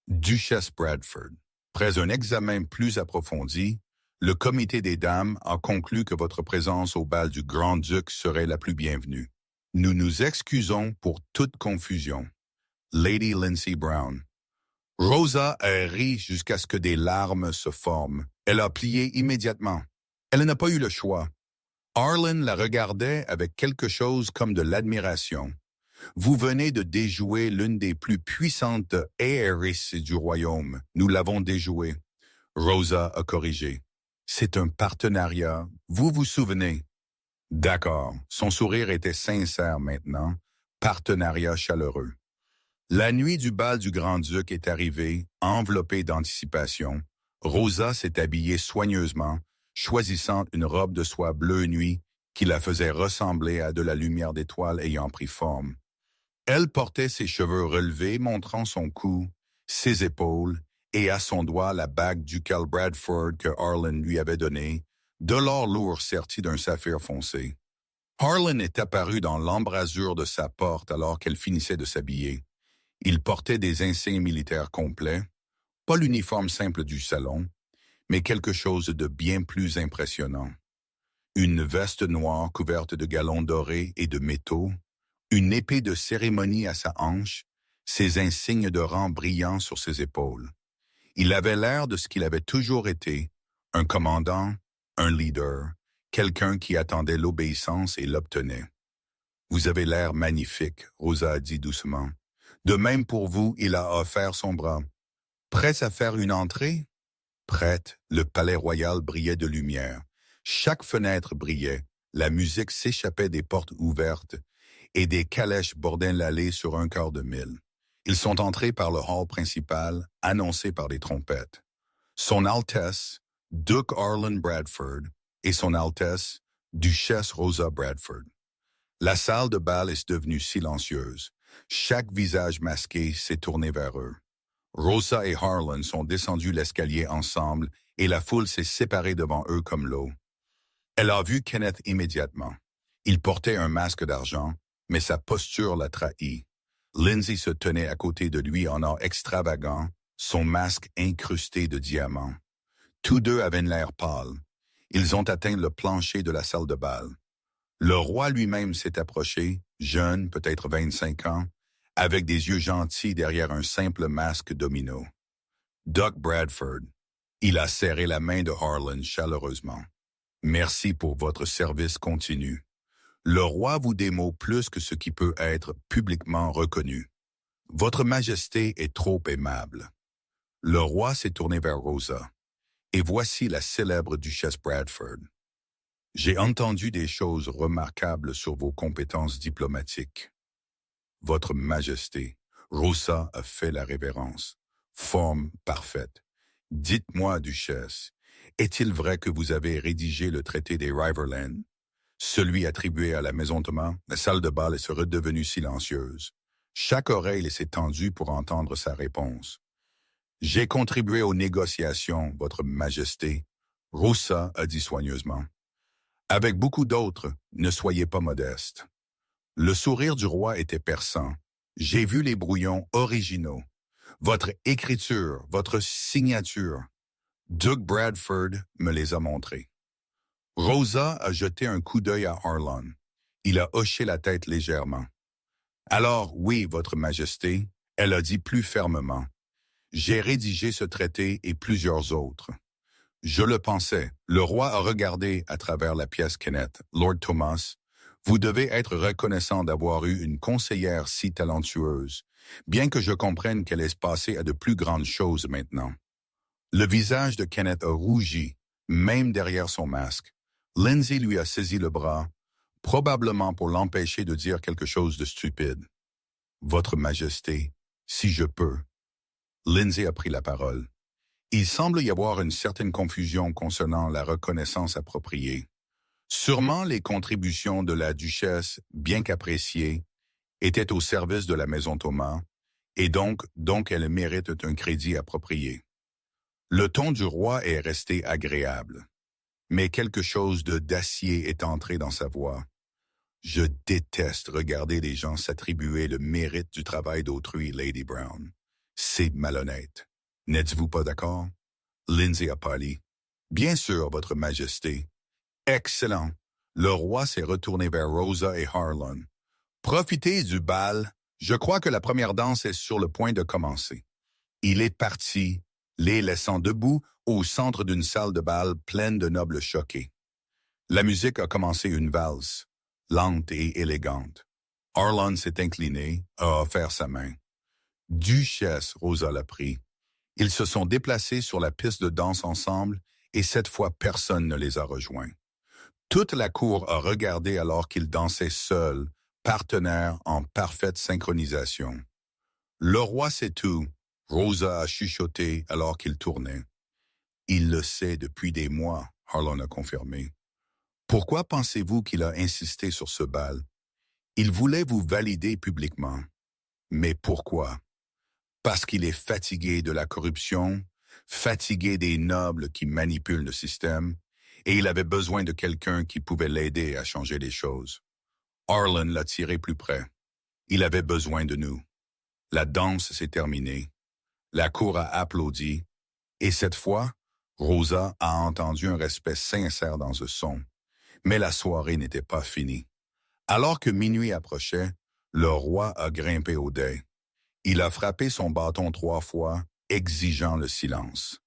S1: Duchesse Bradford, après un examen plus approfondi, le comité des dames a conclu que votre présence au bal du grand-duc serait la plus bienvenue. Nous nous excusons pour toute confusion. Lady Lindsay Brown. Rosa a ri jusqu'à ce que des larmes se forment. Elle a plié immédiatement. Elle n'a pas eu le choix. Harlan la regardait avec quelque chose comme de l'admiration. Vous venez de déjouer l'une des plus puissantes heiresses du royaume. Nous l'avons déjouée. Rosa a corrigé. C'est un partenariat. Vous vous souvenez? D'accord. Son sourire était sincère maintenant. Partenariat chaleureux. La nuit du bal du grand-duc est arrivée, enveloppée d'anticipation. Rosa s'est habillée soigneusement, choisissant une robe de soie bleu nuit qui la faisait ressembler à de la lumière d'étoile ayant pris forme. Elle portait ses cheveux relevés, montrant son cou, ses épaules, et à son doigt la bague ducale Bradford que Harlan lui avait donnée, de l'or lourd serti d'un saphir foncé. Harlan est apparu dans l'embrasure de sa porte alors qu'elle finissait de s'habiller. Il portait des insignes militaires complets, pas l'uniforme simple du salon, mais quelque chose de bien plus impressionnant. Une veste noire couverte de galons dorés et de métaux, une épée de cérémonie à sa hanche, ses insignes de rang brillants sur ses épaules. Il avait l'air de ce qu'il avait toujours été, un commandant, un leader, quelqu'un qui attendait l'obéissance et l'obtenait. « Vous avez l'air magnifique », Rosa a dit doucement. De même pour vous, il a offert son bras. « Prête à faire une entrée ?» Prête, le palais royal brillait de lumière. Chaque fenêtre brillait, la musique s'échappait des portes ouvertes et des calèches bordaient l'allée sur un quart de mille. Ils sont entrés par le hall principal, annoncés par des trompettes. Son Altesse, Duc Harlan Bradford, et Son Altesse, Duchesse Rosa Bradford. La salle de bal est devenue silencieuse. Chaque visage masqué s'est tourné vers eux. Rosa et Harlan sont descendus l'escalier ensemble et la foule s'est séparée devant eux comme l'eau. Elle a vu Kenneth immédiatement. Il portait un masque d'argent, mais sa posture l'a trahi. Lindsay se tenait à côté de lui en or extravagant, son masque incrusté de diamants. Tous deux avaient l'air pâle. Ils ont atteint le plancher de la salle de bal. Le roi lui-même s'est approché, jeune, peut-être 25 ans, avec des yeux gentils derrière un simple masque domino. Duc Bradford. Il a serré la main de Harlan chaleureusement. Merci pour votre service continu. Le roi vous démeut plus que ce qui peut être publiquement reconnu. Votre majesté est trop aimable. Le roi s'est tourné vers Rosa. Et voici la célèbre duchesse Bradford. J'ai entendu des choses remarquables sur vos compétences diplomatiques. Votre majesté, Rosa a fait la révérence. Forme parfaite. Dites-moi, duchesse, est-il vrai que vous avez rédigé le traité des Riverlands? Celui attribué à la maison Thomas, la salle de bal est redevenue silencieuse. Chaque oreille s'est tendue pour entendre sa réponse. J'ai contribué aux négociations, votre majesté, Rosa a dit soigneusement. Avec beaucoup d'autres, ne soyez pas modeste. Le sourire du roi était perçant. J'ai vu les brouillons originaux. Votre écriture, votre signature. Duc Bradford me les a montrés. Rosa a jeté un coup d'œil à Harlan. Il a hoché la tête légèrement. Alors, oui, votre majesté, elle a dit plus fermement. J'ai rédigé ce traité et plusieurs autres. Je le pensais. Le roi a regardé à travers la pièce Kenneth. Lord Thomas, vous devez être reconnaissant d'avoir eu une conseillère si talentueuse, bien que je comprenne qu'elle est passée à de plus grandes choses maintenant. Le visage de Kenneth a rougi, même derrière son masque. Lindsay lui a saisi le bras, probablement pour l'empêcher de dire quelque chose de stupide. Votre Majesté, si je peux. Lindsay a pris la parole. Il semble y avoir une certaine confusion concernant la reconnaissance appropriée. Sûrement les contributions de la duchesse, bien qu'appréciées, étaient au service de la maison Thomas, et donc elle mérite un crédit approprié. Le ton du roi est resté agréable, mais quelque chose d'acier est entré dans sa voix. Je déteste regarder les gens s'attribuer le mérite du travail d'autrui, Lady Brown. C'est malhonnête. N'êtes-vous pas d'accord? Lindsay a pâli. Bien sûr, votre majesté. Excellent. Le roi s'est retourné vers Rosa et Harlan. Profitez du bal. Je crois que la première danse est sur le point de commencer. Il est parti, les laissant debout au centre d'une salle de bal pleine de nobles choqués. La musique a commencé une valse, lente et élégante. Harlan s'est incliné, a offert sa main. Duchesse, Rosa l'a pris. Ils se sont déplacés sur la piste de danse ensemble et cette fois personne ne les a rejoints. Toute la cour a regardé alors qu'ils dansaient seuls, partenaires en parfaite synchronisation. Le roi sait tout, Rosa a chuchoté alors qu'il tournait. Il le sait depuis des mois, Harlan a confirmé. Pourquoi pensez-vous qu'il a insisté sur ce bal? Il voulait vous valider publiquement. Mais pourquoi? Parce qu'il est fatigué de la corruption, fatigué des nobles qui manipulent le système, et il avait besoin de quelqu'un qui pouvait l'aider à changer les choses. Harlan l'a tiré plus près. Il avait besoin de nous. La danse s'est terminée. La cour a applaudi, et cette fois, Rosa a entendu un respect sincère dans ce son. Mais la soirée n'était pas finie. Alors que minuit approchait, le roi a grimpé au dais. Il a frappé son bâton 3 fois, exigeant le silence.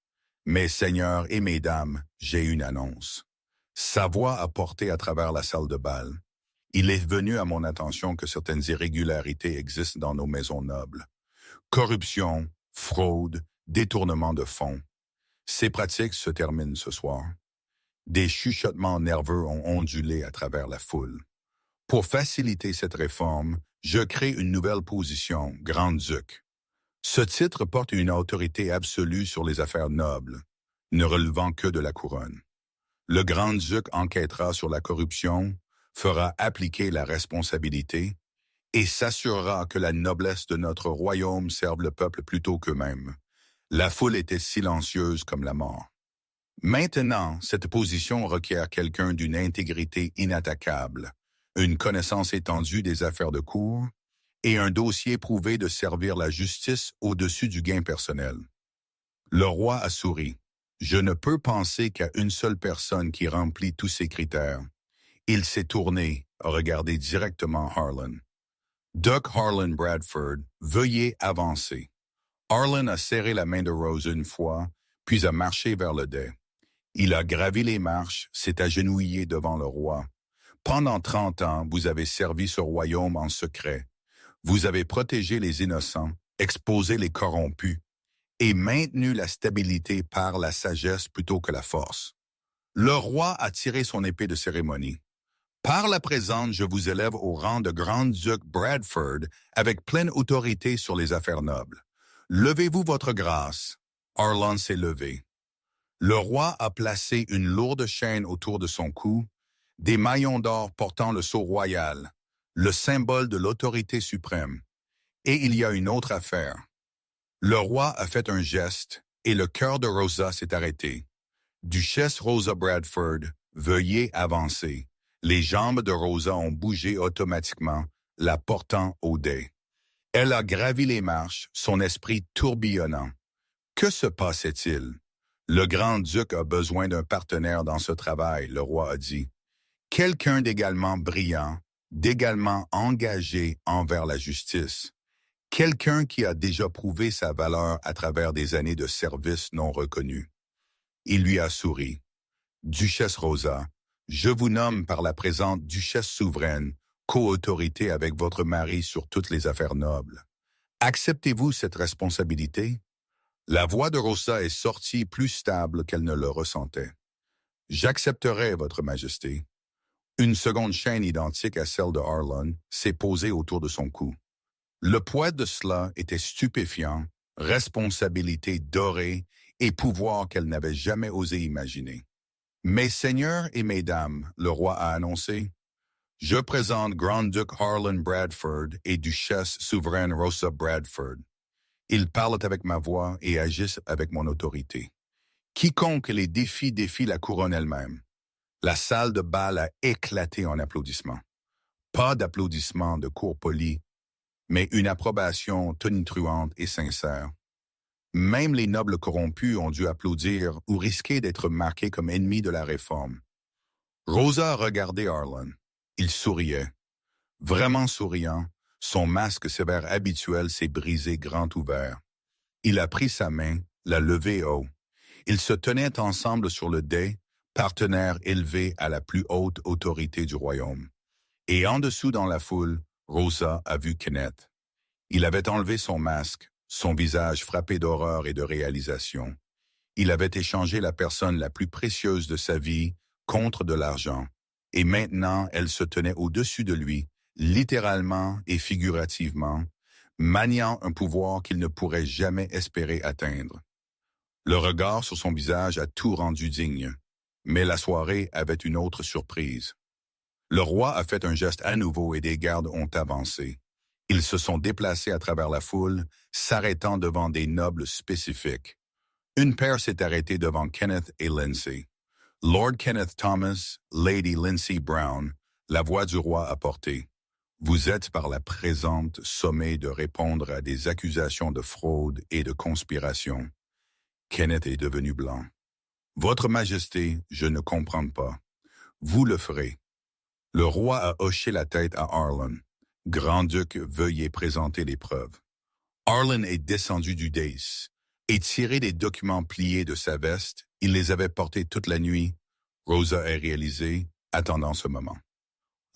S1: Mes seigneurs et mesdames, j'ai une annonce. Sa voix a porté à travers la salle de bal. Il est venu à mon attention que certaines irrégularités existent dans nos maisons nobles. Corruption, fraude, détournement de fonds. Ces pratiques se terminent ce soir. Des chuchotements nerveux ont ondulé à travers la foule. Pour faciliter cette réforme, je crée une nouvelle position, grand-duc. Ce titre porte une autorité absolue sur les affaires nobles, ne relevant que de la couronne. Le grand-duc enquêtera sur la corruption, fera appliquer la responsabilité et s'assurera que la noblesse de notre royaume serve le peuple plutôt qu'eux-mêmes. La foule était silencieuse comme la mort. Maintenant, cette position requiert quelqu'un d'une intégrité inattaquable, une connaissance étendue des affaires de cour et un dossier prouvé de servir la justice au-dessus du gain personnel. Le roi a souri. Je ne peux penser qu'à une seule personne qui remplit tous ces critères. Il s'est tourné, a regardé directement Harlan. Duc Harlan Bradford, veuillez avancer. Harlan a serré la main de Rose une fois, puis a marché vers le dais. Il a gravi les marches, s'est agenouillé devant le roi. Pendant 30 ans, vous avez servi ce royaume en secret. Vous avez protégé les innocents, exposé les corrompus, et maintenu la stabilité par la sagesse plutôt que la force. Le roi a tiré son épée de cérémonie. Par la présente, je vous élève au rang de grand-duc Bradford avec pleine autorité sur les affaires nobles. Levez-vous votre grâce. Harlan s'est levé. Le roi a placé une lourde chaîne autour de son cou, des maillons d'or portant le sceau royal, le symbole de l'autorité suprême. Et il y a une autre affaire. Le roi a fait un geste et le cœur de Rosa s'est arrêté. Duchesse Rosa Bradford, veuillez avancer. Les jambes de Rosa ont bougé automatiquement, la portant au dais. Elle a gravi les marches, son esprit tourbillonnant. Que se passait-il? Le grand-duc a besoin d'un partenaire dans ce travail, le roi a dit. Quelqu'un d'également brillant, d'également engagé envers la justice. Quelqu'un qui a déjà prouvé sa valeur à travers des années de service non reconnus. Il lui a souri. Duchesse Rosa, je vous nomme par la présente duchesse souveraine, co-autorité avec votre mari sur toutes les affaires nobles. Acceptez-vous cette responsabilité? La voix de Rosa est sortie plus stable qu'elle ne le ressentait. J'accepterai, votre majesté. Une seconde chaîne identique à celle de Harlan s'est posée autour de son cou. Le poids de cela était stupéfiant, responsabilité dorée et pouvoir qu'elle n'avait jamais osé imaginer. Mes seigneurs et mesdames, le roi a annoncé, je présente grand-duc Harlan Bradford et duchesse souveraine Rosa Bradford. Ils parlent avec ma voix et agissent avec mon autorité. Quiconque les défie la couronne elle-même. La salle de bal a éclaté en applaudissements. Pas d'applaudissements de cour poli, mais une approbation tonitruante et sincère. Même les nobles corrompus ont dû applaudir ou risquer d'être marqués comme ennemis de la réforme. Rosa a regardé Harlan. Il souriait. Vraiment souriant, son masque sévère habituel s'est brisé grand ouvert. Il a pris sa main, l'a levée haut. Ils se tenaient ensemble sur le dais, partenaires élevés à la plus haute autorité du royaume. Et en dessous dans la foule, Rosa a vu Kenneth. Il avait enlevé son masque, son visage frappé d'horreur et de réalisation. Il avait échangé la personne la plus précieuse de sa vie contre de l'argent. Et maintenant, elle se tenait au-dessus de lui, littéralement et figurativement, maniant un pouvoir qu'il ne pourrait jamais espérer atteindre. Le regard sur son visage a tout rendu digne, mais la soirée avait une autre surprise. Le roi a fait un geste à nouveau et des gardes ont avancé. Ils se sont déplacés à travers la foule, s'arrêtant devant des nobles spécifiques. Une paire s'est arrêtée devant Kenneth et Lindsay. Lord Kenneth Thomas, Lady Lindsay Brown, la voix du roi a porté. Vous êtes par la présente sommé de répondre à des accusations de fraude et de conspiration. Kenneth est devenu blanc. Votre Majesté, je ne comprends pas. Vous le ferez. Le roi a hoché la tête à Arlen. Grand-duc, veuillez présenter les preuves. Arlen est descendu du dais et tiré des documents pliés de sa veste. Il les avait portés toute la nuit. Rosa a réalisé, attendant ce moment.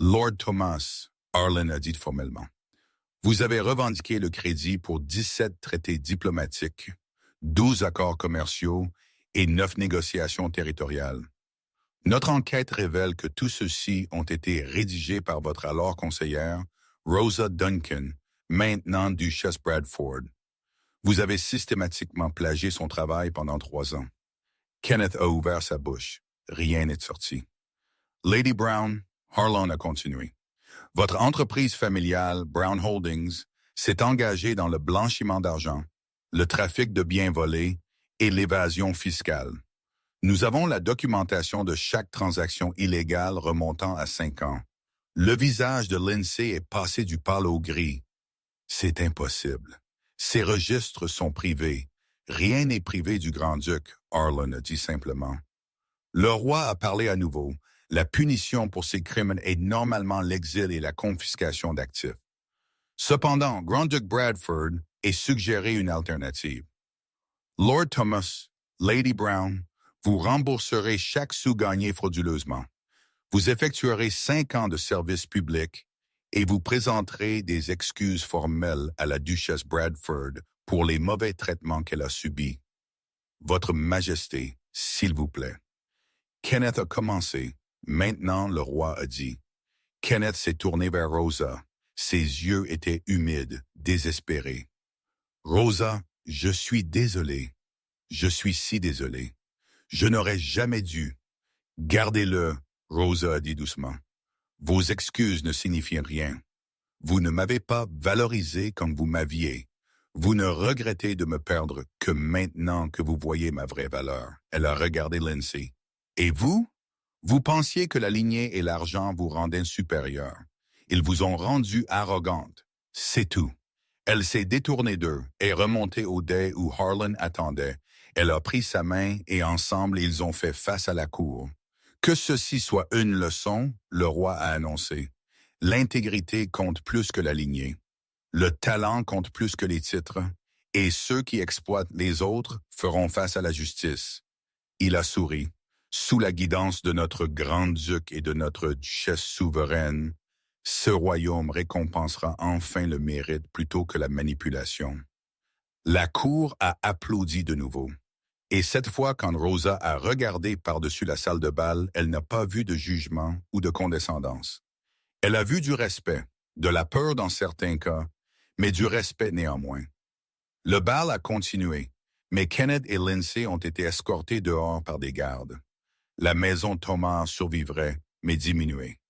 S1: Lord Thomas, Arlen a dit formellement, vous avez revendiqué le crédit pour 17 traités diplomatiques, 12 accords commerciaux et 9 négociations territoriales. Notre enquête révèle que tous ceux-ci ont été rédigés par votre alors conseillère, Rosa Duncan, maintenant duchesse Bradford. Vous avez systématiquement plagié son travail pendant 3 ans. Kenneth a ouvert sa bouche. Rien n'est sorti. Lady Brown, Harlan a continué. Votre entreprise familiale, Brown Holdings, s'est engagée dans le blanchiment d'argent, le trafic de biens volés et l'évasion fiscale. Nous avons la documentation de chaque transaction illégale remontant à 5 ans. Le visage de Lindsay est passé du pâle au gris. C'est impossible. Ces registres sont privés. Rien n'est privé du grand-duc, Arlen a dit simplement. Le roi a parlé à nouveau. La punition pour ces crimes est normalement l'exil et la confiscation d'actifs. Cependant, Grand-duc Bradford a suggéré une alternative. Lord Thomas, Lady Brown, vous rembourserez chaque sou gagné frauduleusement. Vous effectuerez 5 ans de service public et vous présenterez des excuses formelles à la duchesse Bradford pour les mauvais traitements qu'elle a subis. Votre Majesté, s'il vous plaît. Kenneth a commencé. Maintenant, le roi a dit. Kenneth s'est tourné vers Rosa. Ses yeux étaient humides, désespérés. Rosa, je suis désolé. Je suis si désolé. Je n'aurais jamais dû. Gardez-le, Rosa a dit doucement. Vos excuses ne signifient rien. Vous ne m'avez pas valorisé comme vous m'aviez. Vous ne regrettez de me perdre que maintenant que vous voyez ma vraie valeur. Elle a regardé Lindsay. Et vous? Vous pensiez que la lignée et l'argent vous rendaient supérieur. Ils vous ont rendu arrogante. C'est tout. Elle s'est détournée d'eux et remontée au dais où Harlan attendait. Elle a pris sa main et ensemble ils ont fait face à la cour. Que ceci soit une leçon, le roi a annoncé. L'intégrité compte plus que la lignée. Le talent compte plus que les titres. Et ceux qui exploitent les autres feront face à la justice. Il a souri. Sous la guidance de notre grand-duc et de notre duchesse souveraine, ce royaume récompensera enfin le mérite plutôt que la manipulation. La cour a applaudi de nouveau. Et cette fois, quand Rosa a regardé par-dessus la salle de bal, elle n'a pas vu de jugement ou de condescendance. Elle a vu du respect, de la peur dans certains cas, mais du respect néanmoins. Le bal a continué, mais Kenneth et Lindsay ont été escortés dehors par des gardes. La maison Thomas survivrait, mais diminuée.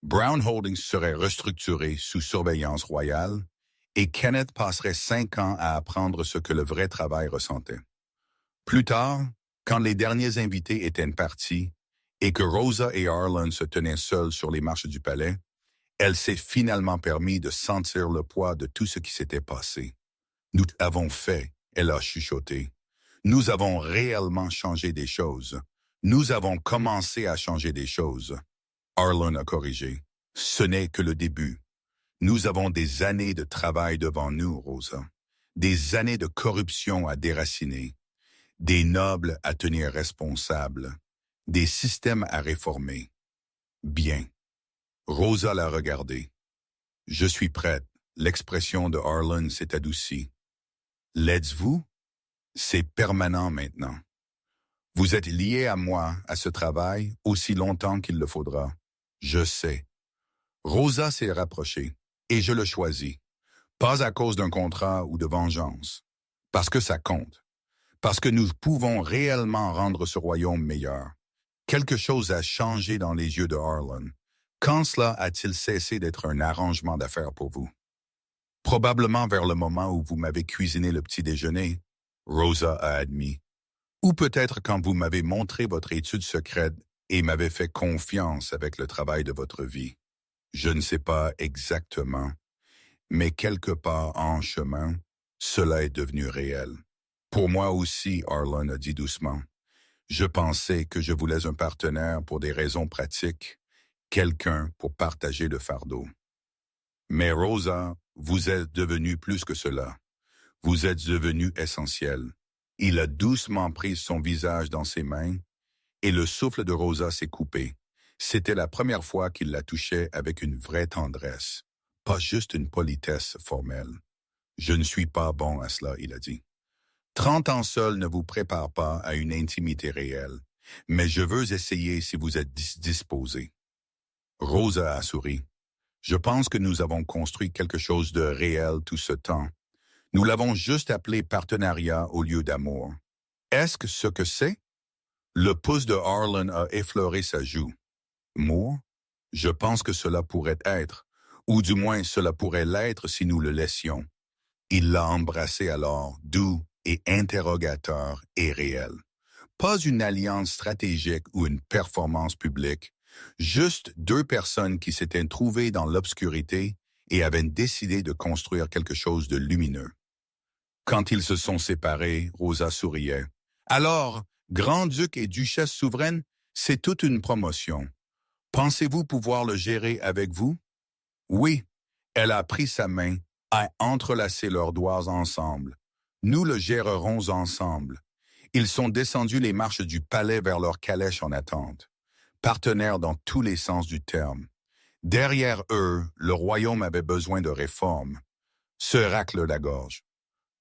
S1: Brown Holdings serait restructuré sous surveillance royale et Kenneth passerait 5 ans à apprendre ce que le vrai travail ressentait. Plus tard, quand les derniers invités étaient partis et que Rosa et Arlen se tenaient seuls sur les marches du palais, elle s'est finalement permis de sentir le poids de tout ce qui s'était passé. Nous avons fait, elle a chuchoté. Nous avons réellement changé des choses. Nous avons commencé à changer des choses. Arlen a corrigé. Ce n'est que le début. Nous avons des années de travail devant nous, Rosa. Des années de corruption à déraciner. Des nobles à tenir responsables. Des systèmes à réformer. Bien. Rosa l'a regardé. Je suis prête. L'expression de Arlen s'est adoucie. L'êtes-vous? C'est permanent maintenant. Vous êtes lié à moi, à ce travail, aussi longtemps qu'il le faudra. Je sais. Rosa s'est rapprochée, et je le choisis. Pas à cause d'un contrat ou de vengeance. Parce que ça compte. Parce que nous pouvons réellement rendre ce royaume meilleur. Quelque chose a changé dans les yeux de Arlen. Quand cela a-t-il cessé d'être un arrangement d'affaires pour vous? Probablement vers le moment où vous m'avez cuisiné le petit déjeuner, Rosa a admis. Ou peut-être quand vous m'avez montré votre étude secrète et m'avez fait confiance avec le travail de votre vie. Je ne sais pas exactement, mais quelque part en chemin, cela est devenu réel. Pour moi aussi, Arlen a dit doucement. Je pensais que je voulais un partenaire pour des raisons pratiques, quelqu'un pour partager le fardeau. Mais Rosa, vous êtes devenu plus que cela. Vous êtes devenu essentiel. Il a doucement pris son visage dans ses mains et le souffle de Rosa s'est coupé. C'était la première fois qu'il la touchait avec une vraie tendresse, pas juste une politesse formelle. Je ne suis pas bon à cela, il a dit. 30 ans seul ne vous prépare pas à une intimité réelle, mais je veux essayer si vous êtes disposé. Rosa a souri. Je pense que nous avons construit quelque chose de réel tout ce temps. Nous l'avons juste appelé partenariat au lieu d'amour. Est-ce que ce que c'est? Le pouce de Arlen a effleuré sa joue. Amour? Je pense que cela pourrait être, ou du moins cela pourrait l'être si nous le laissions. Il l'a embrassé alors, doux et interrogateur et réel. Pas une alliance stratégique ou une performance publique, juste deux personnes qui s'étaient trouvées dans l'obscurité et avaient décidé de construire quelque chose de lumineux. Quand ils se sont séparés, Rosa souriait. Alors, grand-duc et duchesse souveraine, c'est toute une promotion. Pensez-vous pouvoir le gérer avec vous? Oui, elle a pris sa main, a entrelacé leurs doigts ensemble. Nous le gérerons ensemble. Ils sont descendus les marches du palais vers leur calèche en attente, partenaires dans tous les sens du terme. Derrière eux, le royaume avait besoin de réformes. Se racle la gorge.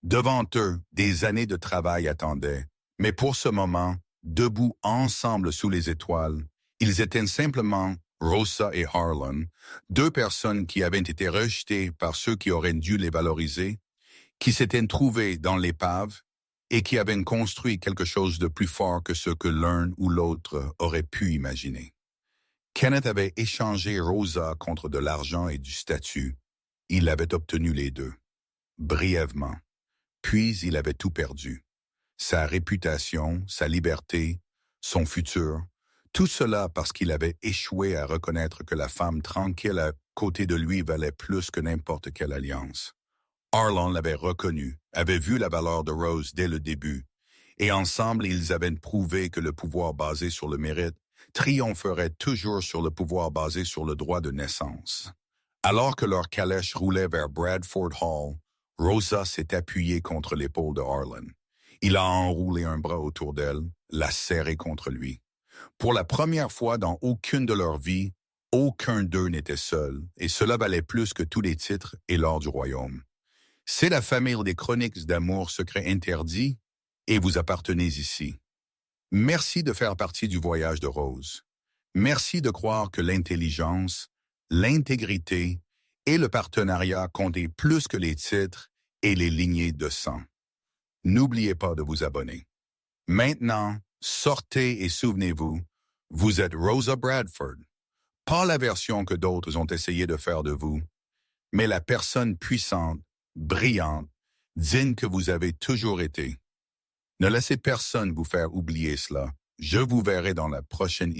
S1: Devant eux, des années de travail attendaient. Mais pour ce moment, debout ensemble sous les étoiles, ils étaient simplement Rosa et Arlen, deux personnes qui avaient été rejetées par ceux qui auraient dû les valoriser, qui s'étaient trouvées dans l'épave et qui avaient construit quelque chose de plus fort que ce que l'un ou l'autre aurait pu imaginer. Kenneth avait échangé Rosa contre de l'argent et du statut. Il avait obtenu les deux, brièvement. Puis il avait tout perdu. Sa réputation, sa liberté, son futur, tout cela parce qu'il avait échoué à reconnaître que la femme tranquille à côté de lui valait plus que n'importe quelle alliance. Arlen l'avait reconnu, avait vu la valeur de Rose dès le début, et ensemble ils avaient prouvé que le pouvoir basé sur le mérite triompherait toujours sur le pouvoir basé sur le droit de naissance. Alors que leur calèche roulait vers Bradford Hall, Rosa s'est appuyée contre l'épaule de Arlen. Il a enroulé un bras autour d'elle, l'a serré contre lui. Pour la première fois dans aucune de leurs vies, aucun d'eux n'était seul, et cela valait plus que tous les titres et l'or du royaume. C'est la famille des chroniques d'amour secret interdit, et vous appartenez ici. Merci de faire partie du voyage de Rose. Merci de croire que l'intelligence, l'intégrité et le partenariat comptaient plus que les titres et les lignées de sang. N'oubliez pas de vous abonner. Maintenant, sortez et souvenez-vous, vous êtes Rosa Bradford. Pas la version que d'autres ont essayé de faire de vous, mais la personne puissante, brillante, digne que vous avez toujours été. Ne laissez personne vous faire oublier cela. Je vous verrai dans la prochaine histoire.